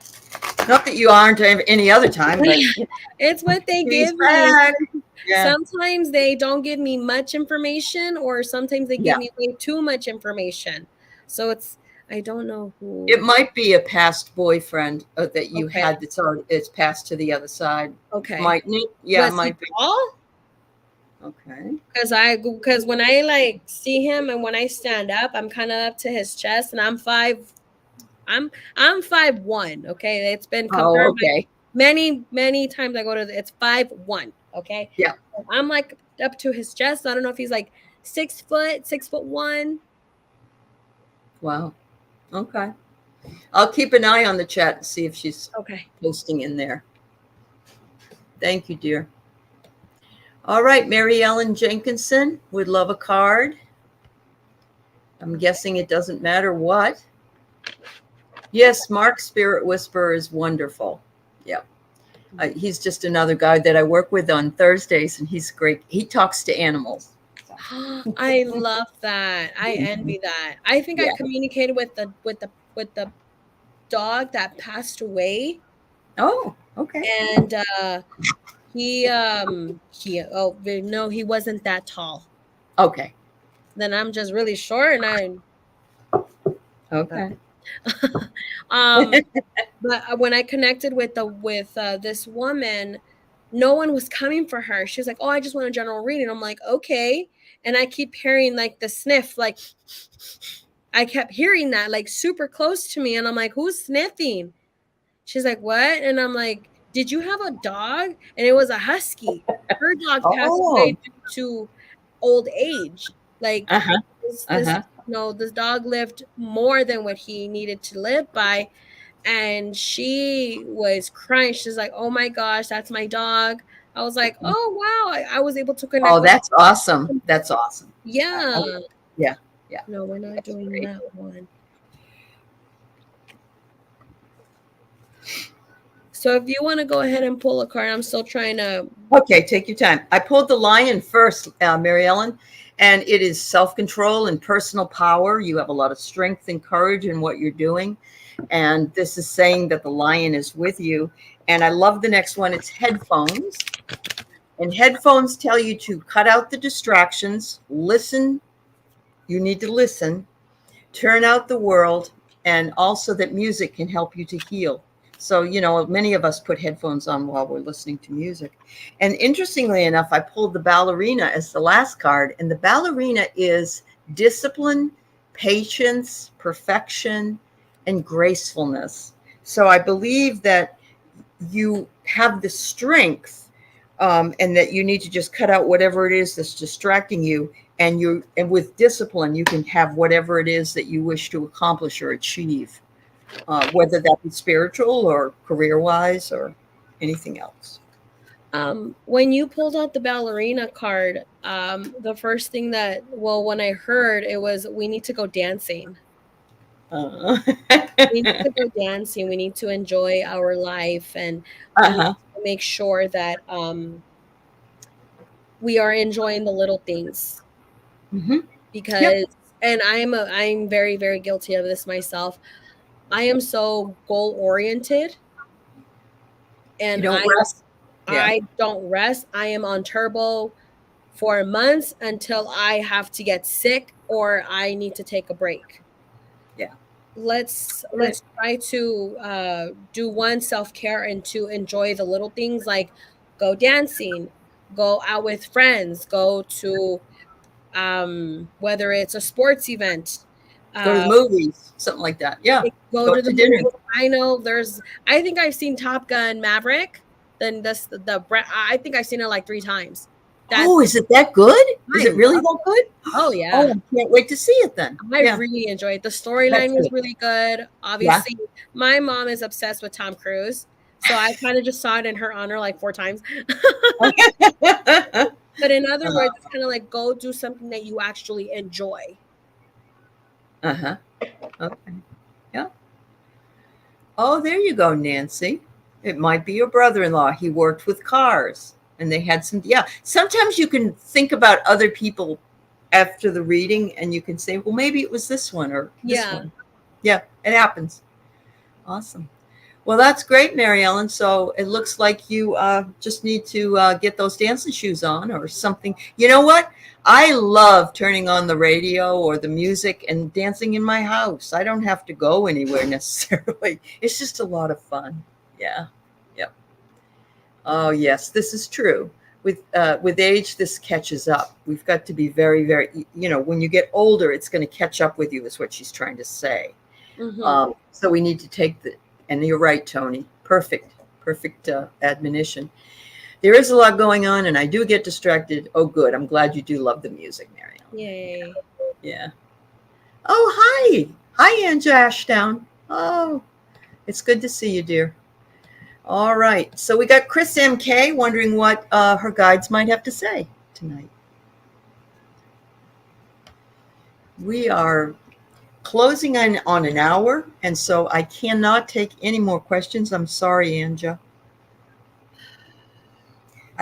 Not that you aren't any other time, but it's what they give me. Yeah. Sometimes they don't give me much information, or sometimes they give me way too much information. So it's, I don't know who. It might be a past boyfriend that you had that's already, it's passed to the other side. Okay. Mightn't it? Yeah, it might be. Paul? Okay. Because when I like see him and when I stand up, I'm kind of up to his chest, and I'm 5'1". Okay, it's been confirmed many times. I go to it's 5'1". Okay. Yeah. So I'm like up to his chest. I don't know if he's like 6 foot, 6'1". Wow. Okay. I'll keep an eye on the chat and see if she's posting in there. Thank you, dear. All right, Mary Ellen Jenkinson would love a card. I'm guessing it doesn't matter what. Yes, Mark Spirit Whisperer is wonderful. Yeah. He's just another guy that I work with on Thursdays, and he's great. He talks to animals. I love that. I envy that. I think I communicated with the dog that passed away. Oh, okay. And he oh no, he wasn't that tall. Okay. Then I'm just really short, and Okay. but when I connected with this woman, no one was coming for her. She was like, "Oh, I just want a general reading." I'm like, "Okay." And I keep hearing like the sniff, like I kept hearing that like super close to me, and I'm like, "Who's sniffing?" She's like, "What?" And I'm like, "Did you have a dog?" And it was a husky. Her dog passed away due to old age. Like this dog lived more than what he needed to live by. And she was crying. She's like, "Oh my gosh, that's my dog." I was like, "Oh wow." I was able to connect. Oh, that's awesome. That's awesome. Yeah. Yeah. No, we're not doing that one. So if you want to go ahead and pull a card, I'm still trying to. Okay, take your time. I pulled the Lion first, Mary Ellen, and it is self-control and personal power. You have a lot of strength and courage in what you're doing. And this is saying that the Lion is with you. And I love the next one. It's headphones. And headphones tell you to cut out the distractions, listen. You need to listen, turn out the world, and also that music can help you to heal. So, many of us put headphones on while we're listening to music. And interestingly enough, I pulled the ballerina as the last card. And the ballerina is discipline, patience, perfection, and gracefulness. So I believe that you have the strength and that you need to just cut out whatever it is that's distracting you. And with discipline, you can have whatever it is that you wish to accomplish or achieve. Whether that be spiritual or career-wise or anything else. When you pulled out the ballerina card, the first thing when I heard it was, we need to go dancing. We need to go dancing. We need to enjoy our life, and we need to make sure that we are enjoying the little things. Because, and I'm very, very guilty of this myself. I am so goal oriented, and I don't rest. I am on turbo for months until I have to get sick or I need to take a break. Yeah. Let's try to do one self-care and to enjoy the little things, like go dancing, go out with friends, go to whether it's a sports event, go to the movies, something like that. Yeah. Go to the dinner. I know I think I've seen Top Gun Maverick. Then I think I've seen it like 3 times. Is it that good? Is it really that good? Oh yeah. Oh, I can't wait to see it then. I really enjoyed it. The storyline was really good. Obviously, my mom is obsessed with Tom Cruise. So I kind of just saw it in her honor like 4 times. But in other words, it's kind of like, go do something that you actually enjoy. Okay. Yeah. Oh, there you go, Nancy. It might be your brother-in-law. He worked with cars and they had some. Yeah. Sometimes you can think about other people after the reading and you can say, well, maybe it was this one or this one. Yeah, it happens. Awesome. Well, that's great, Mary Ellen. So it looks like you just need to get those dancing shoes on or something. You know what? I love turning on the radio or the music and dancing in my house. I don't have to go anywhere necessarily. It's just a lot of fun. Yeah. Yep. Oh, yes, this is true. With age, this catches up. We've got to be very, very, when you get older, it's going to catch up with you is what she's trying to say. So we need to take and you're right, Tony. Perfect admonition. There is a lot going on, and I do get distracted. Oh, good. I'm glad you do love the music, Mary Ellen. Yay. Yeah. Oh, hi. Hi, Anja Ashdown. Oh, it's good to see you, dear. All right. So we got Chris MK wondering what her guides might have to say tonight. We are closing on an hour, and so I cannot take any more questions. I'm sorry, Anja.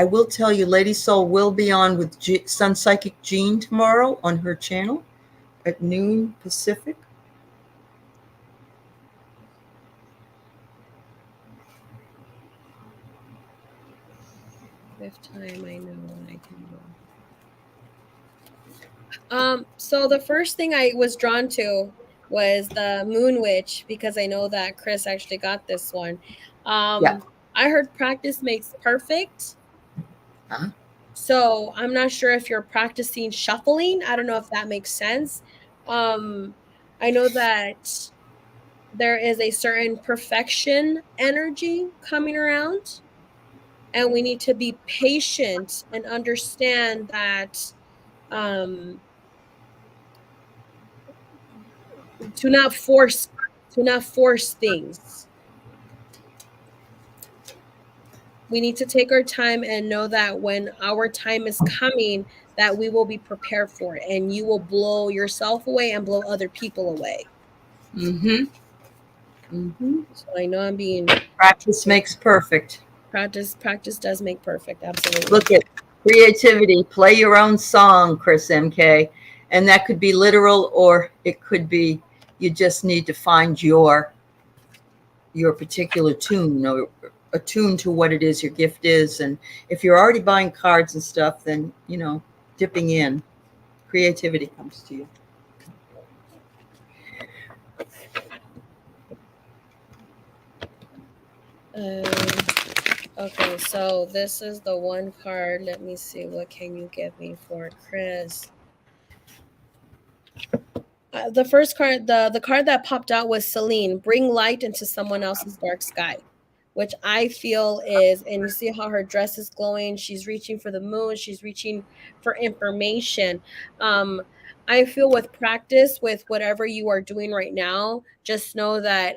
I will tell you, Lady Soul will be on with Sun Psychic Jean tomorrow on her channel at noon Pacific. Fifth time I know I can do. So the first thing I was drawn to was the Moon Witch, because I know that Chris actually got this one. Yeah. I heard practice makes perfect. Uh-huh. So I'm not sure if you're practicing shuffling. I don't know if that makes sense. I know that there is a certain perfection energy coming around, and we need to be patient and understand that to not force things. We need to take our time and know that when our time is coming, that we will be prepared for it, and you will blow yourself away and blow other people away. Mm-hmm. Mm-hmm. So I know I'm being practice makes perfect. Practice does make perfect. Absolutely. Look at creativity. Play your own song, Chris MK. And that could be literal, or it could be you just need to find your particular tune, or attune to what it is your gift is. And if you're already buying cards and stuff, then, dipping in, creativity comes to you. Okay, so this is the one card. Let me see. What can you give me for Chris? The first card, the card that popped out was Celine. Bring light into someone else's dark sky, which I feel is, and you see how her dress is glowing. She's reaching for the moon. She's reaching for information. I feel with practice, with whatever you are doing right now, just know that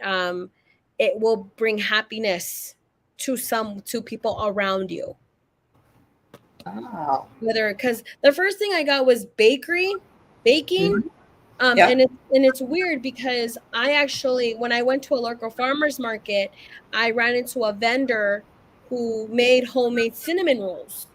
it will bring happiness to people around you. Wow. Because the first thing I got was baking. Mm-hmm. Yeah. And it's weird because I actually, when I went to a local farmer's market, I ran into a vendor who made homemade cinnamon rolls.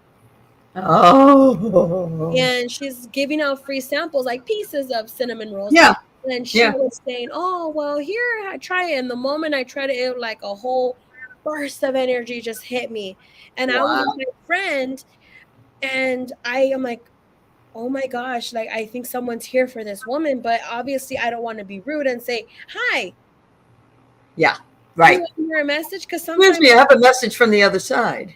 Oh. And she's giving out free samples, like pieces of cinnamon rolls. Yeah. And she was saying, "Oh, well, here, I try it." And the moment I tried it, it was like a whole burst of energy just hit me. And I was with my friend, and I am like, oh my gosh, like I think someone's here for this woman, but obviously I don't want to be rude and say, hi. Yeah, right. You want to hear a message? Because sometimes excuse me, I have a message from the other side.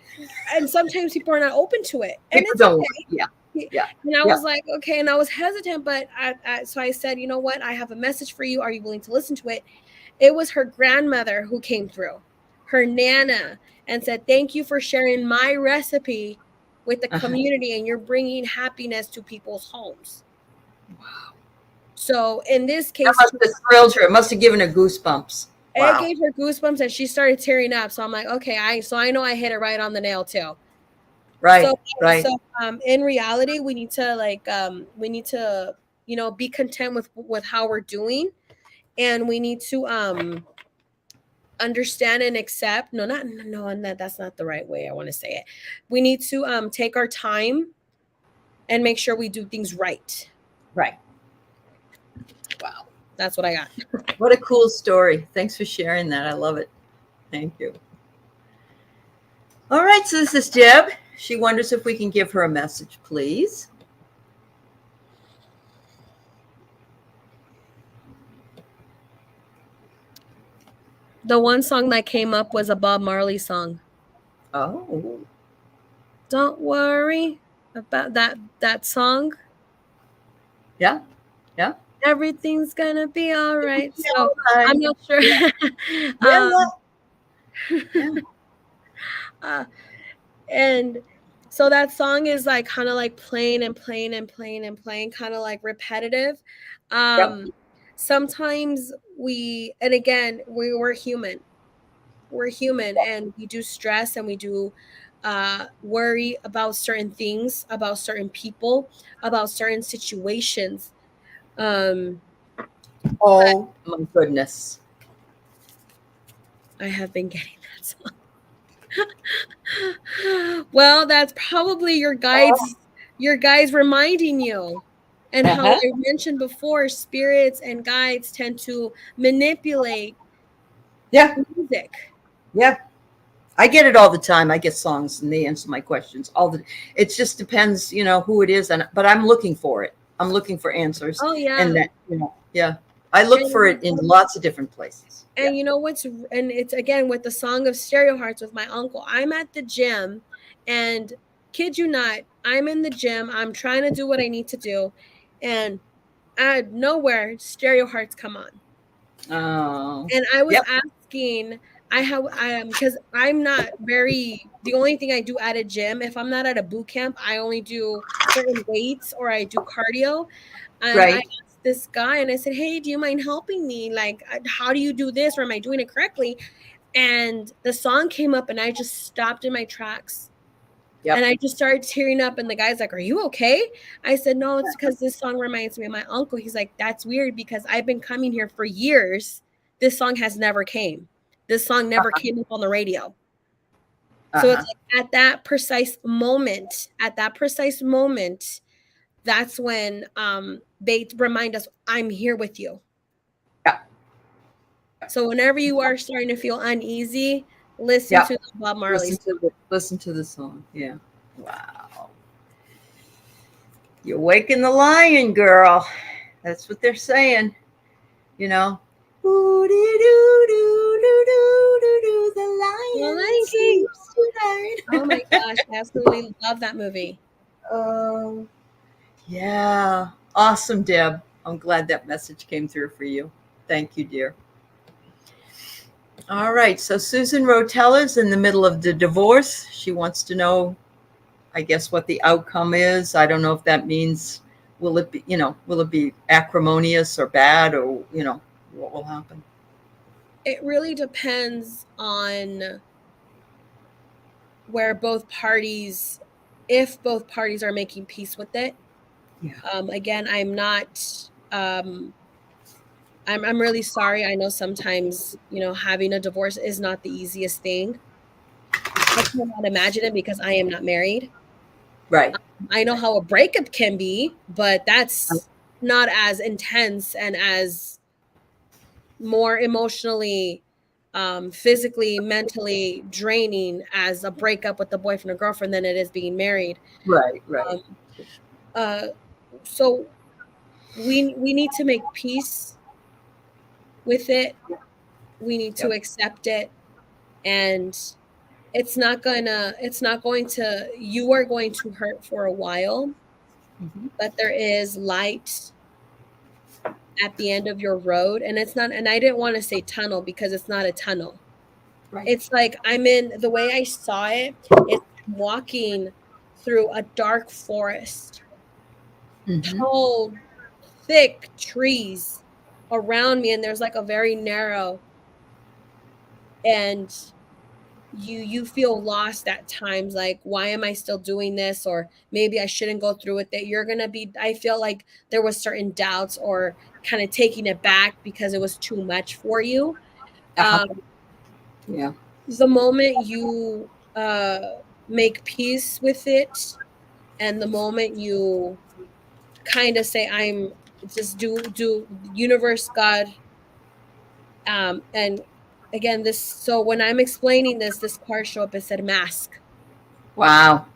And sometimes people are not open to it. And People it's don't. okay. Yeah. And I was like, okay. And I was hesitant, but so I said, you know what? I have a message for you. Are you willing to listen to it? It was her grandmother who came through, her Nana, and said, thank you for sharing my recipe with the community, and you're bringing happiness to people's homes. Wow. So in this case, that must have thrilled her. It must have given her goosebumps. It gave her goosebumps, and she started tearing up. So I'm like, okay, I know I hit it right on the nail too. Right. So in reality, we need to be content with how we're doing, and we need to understand and accept. That's not the right way I want to say it. We need to take our time and make sure we do things right. Right. Wow. That's what I got. What a cool story. Thanks for sharing that. I love it. Thank you. All right, so this is Deb. She wonders if we can give her a message, please. The one song that came up was a Bob Marley song. Oh. Don't worry about that song. Yeah. Yeah. Everything's gonna be all right. So I'm not sure. And so that song is like kind of like playing and playing and playing and playing, kind of like repetitive. Sometimes we're human. We're human, and we do stress, and we do worry about certain things, about certain people, about certain situations. Oh my goodness. I have been getting that song. Well, that's probably your guides reminding you. And how I mentioned before, spirits and guides tend to manipulate music. Yeah. I get it all the time. I get songs and they answer my questions it just depends, who it is. But I'm looking for it. I'm looking for answers. Oh yeah. And that, yeah. I look for it in lots of different places. And you know and it's again with the Song of Stereo Hearts with my uncle. I'm at the gym and kid you not, I'm in the gym. I'm trying to do what I need to do. And out of nowhere, Stereo Hearts come on. Oh. And I was asking, because I'm not the only thing I do at a gym, if I'm not at a boot camp, I only do certain weights or I do cardio. I asked this guy and I said, hey, do you mind helping me? Like, how do you do this? Or am I doing it correctly? And the song came up and I just stopped in my tracks. Yep. And I just started tearing up. And the guy's like, are you okay? I said, no, it's because this song reminds me of my uncle. He's like, that's weird because I've been coming here for years. This song has never came. This song never came up on the radio. So it's like at that precise moment, that's when they remind us, I'm here with you. Yeah. So whenever you are starting to feel uneasy, listen to Bob Marley. Listen to the song. Yeah. Wow. You're waking the lion, girl. That's what they're saying. The Lion King. Oh my gosh, I absolutely love that movie. Yeah. Awesome, Deb. I'm glad that message came through for you. Thank you, dear. All right. So Susan Rotella's in the middle of the divorce. She wants to know, I guess, what the outcome is. I don't know if that means, will it be acrimonious or bad, or, what will happen? It really depends on where if both parties are making peace with it. Yeah. Again, I'm not, I'm really sorry. I know sometimes, having a divorce is not the easiest thing. I cannot imagine it because I am not married. Right. I know how a breakup can be, but that's not as intense and as more emotionally, physically, mentally draining as a breakup with a boyfriend or girlfriend than it is being married. Right. So we need to make peace with it. We need to accept it, and you are going to hurt for a while, but there is light at the end of your road. And I didn't want to say tunnel because it's not a tunnel. Right. It's like the way I saw it, it's walking through a dark forest, tall, thick trees around me, and there's like a very narrow, and you feel lost at times, like, why am I still doing this? Or maybe I shouldn't go through with it. I feel like there was certain doubts or kind of taking it back because it was too much for you. Yeah. The moment you make peace with it, and the moment you kind of say, I'm just do universe, God, and again, so when I'm explaining this card show up, it said mask. Wow.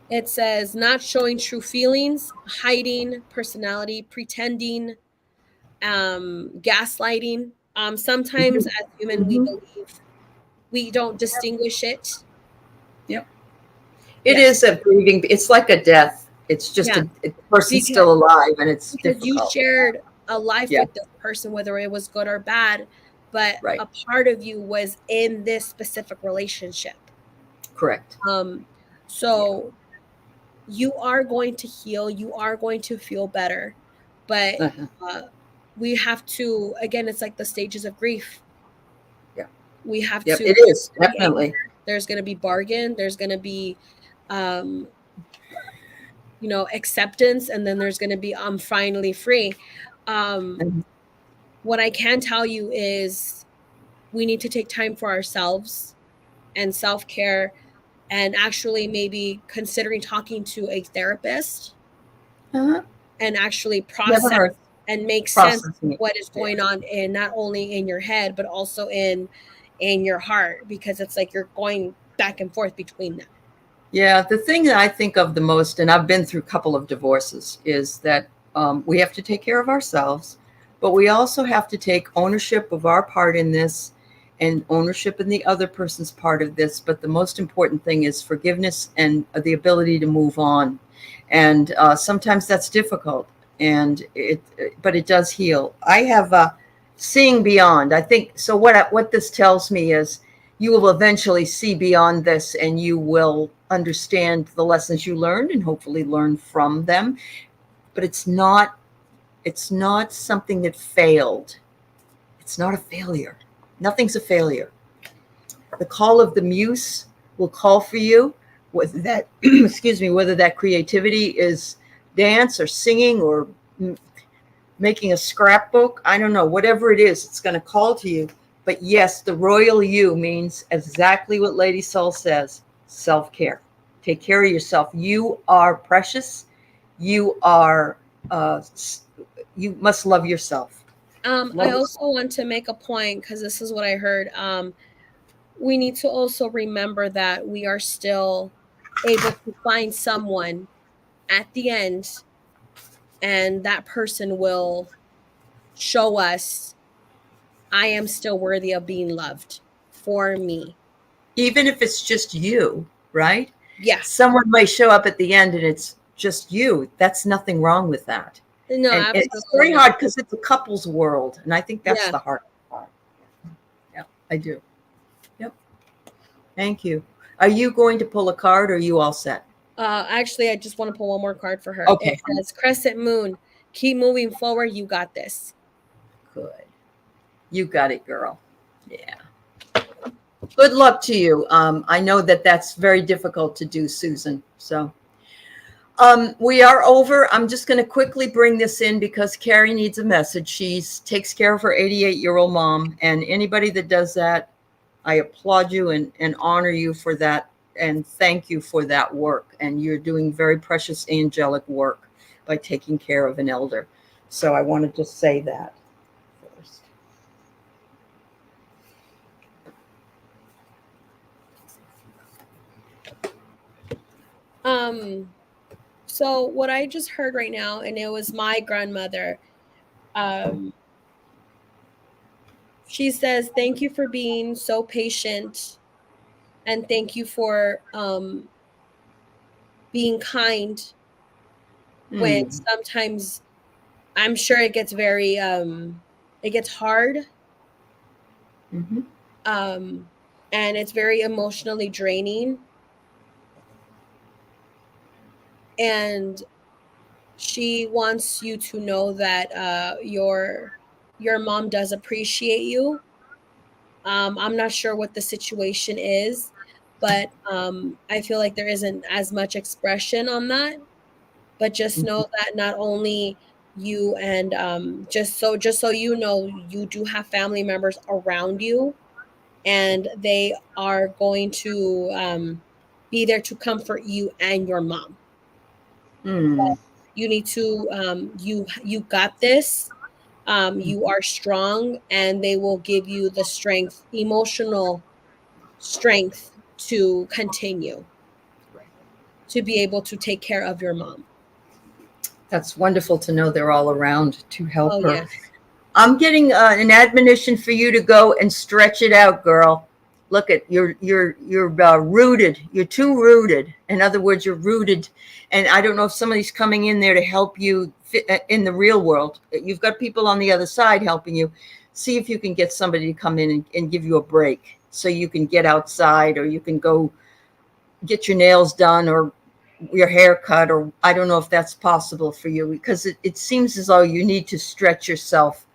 It says not showing true feelings, hiding personality, pretending, gaslighting. Sometimes as human, we believe we don't distinguish it. Yep. It is a grieving. It's like a death. It's just a person still alive, and it's because difficult. You shared a life with this person, whether it was good or bad, but a part of you was in this specific relationship. Correct. So you are going to heal. You are going to feel better, but we have to. Again, it's like the stages of grief. Yeah, we have to. It is definitely. There's going to be bargain. There's going to be, acceptance, and then there's going to be I'm finally free. What I can tell you is we need to take time for ourselves and self-care, and actually maybe considering talking to a therapist and actually process and make sense of what is going on in not only in your head but also in your heart, because it's like you're going back and forth between them. Yeah, the thing that I think of the most, and I've been through a couple of divorces, is that we have to take care of ourselves, but we also have to take ownership of our part in this and ownership in the other person's part of this. But the most important thing is forgiveness and the ability to move on. And sometimes that's difficult, and but it does heal. I have seeing beyond. I think so. What this tells me is you will eventually see beyond this, and you will understand the lessons you learned and hopefully learn from them. But it's not something that failed. It's not a failure. Nothing's a failure. The call of the muse will call for you, whether that excuse me, whether that creativity is dance or singing or making a scrapbook. I don't know, whatever it is, it's going to call to you. But yes, the royal you means exactly what Lady Soul says: self-care. Take care of yourself. You are precious. You are, you must love yourself. I also want to make a point, because this is what I heard. We need to also remember that we are still able to find someone at the end, and that person will show us, I am still worthy of being loved for me. Even if it's just you, right? Yeah. Someone might show up at the end and it's just you. That's nothing wrong with that. No, and absolutely. It's very hard because it's a couple's world. And I think that's the hard part. Yeah, I do. Yep. Thank you. Are you going to pull a card, or are you all set? Actually, I just want to pull one more card for her. Okay. It says, Crescent Moon, keep moving forward. You got this. Good. You got it, girl. Yeah. Good luck to you. I know that that's very difficult to do, Susan. So we are over. I'm just going to quickly bring this in because Carrie needs a message. She takes care of her 88-year-old mom, and anybody that does that, I applaud you and honor you for that, and thank you for that work. And you're doing very precious angelic work by taking care of an elder. So I wanted to say that first. So what I just heard right now, and it was my grandmother, she says, thank you for being so patient, and thank you for being kind when sometimes I'm sure it gets very it gets hard. And it's very emotionally draining. And she wants you to know that your mom does appreciate you. I'm not sure what the situation is, but I feel like there isn't as much expression on that. But just know that not only you, and just so you know, you do have family members around you, and they are going to be there to comfort you and your mom. You need to you got this. You are strong, and they will give you the strength, emotional strength, to continue to be able to take care of your mom. That's wonderful to know they're all around to help her. Yes. I'm getting an admonition for you to go and stretch it out, girl. Look at you're rooted. You're too rooted. In other words, you're rooted. And I don't know if somebody's coming in there to help you fit in the real world. You've got people on the other side helping you. See if you can get somebody to come in and give you a break so you can get outside, or you can go get your nails done or your hair cut, or I don't know if that's possible for you, because it seems as though you need to stretch yourself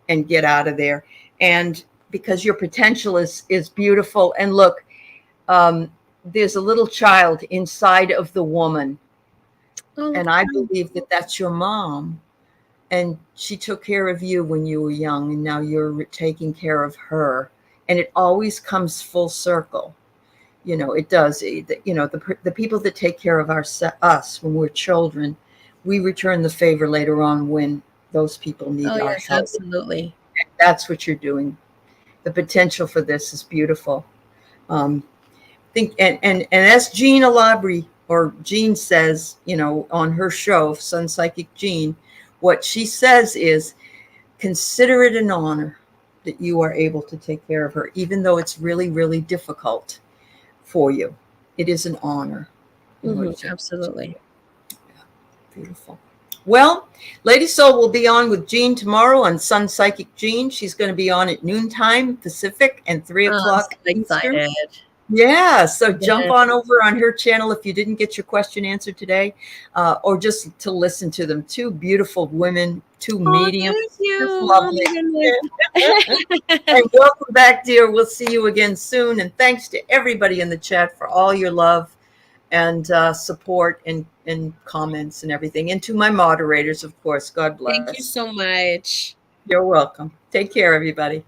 and get out of there. And because your potential is beautiful. And look, there's a little child inside of the woman. And I believe that that's your mom. And she took care of you when you were young, and now you're taking care of her. And it always comes full circle. it does. The people that take care of us when we're children, we return the favor later on when those people need Oh our yes, help. absolutely. And that's what you're doing. The potential for this is beautiful. And as Jean Alabri, or Jean says, on her show, Sun Psychic Jean, what she says is, consider it an honor that you are able to take care of her, even though it's really, really difficult for you. It is an honor. Absolutely. Beautiful. Well, Lady Soul will be on with Jean tomorrow on Sun Psychic Jean. She's going to be on at noontime Pacific and 3 o'clock Eastern. Excited. Yeah, so jump on over on her channel if you didn't get your question answered today, or just to listen to them. Two beautiful women, two mediums. Thank you. Lovely. Oh, and welcome back, dear. We'll see you again soon. And thanks to everybody in the chat for all your love and support and comments and everything. And to my moderators, of course. God bless. Thank you so much. You're welcome. Take care, everybody.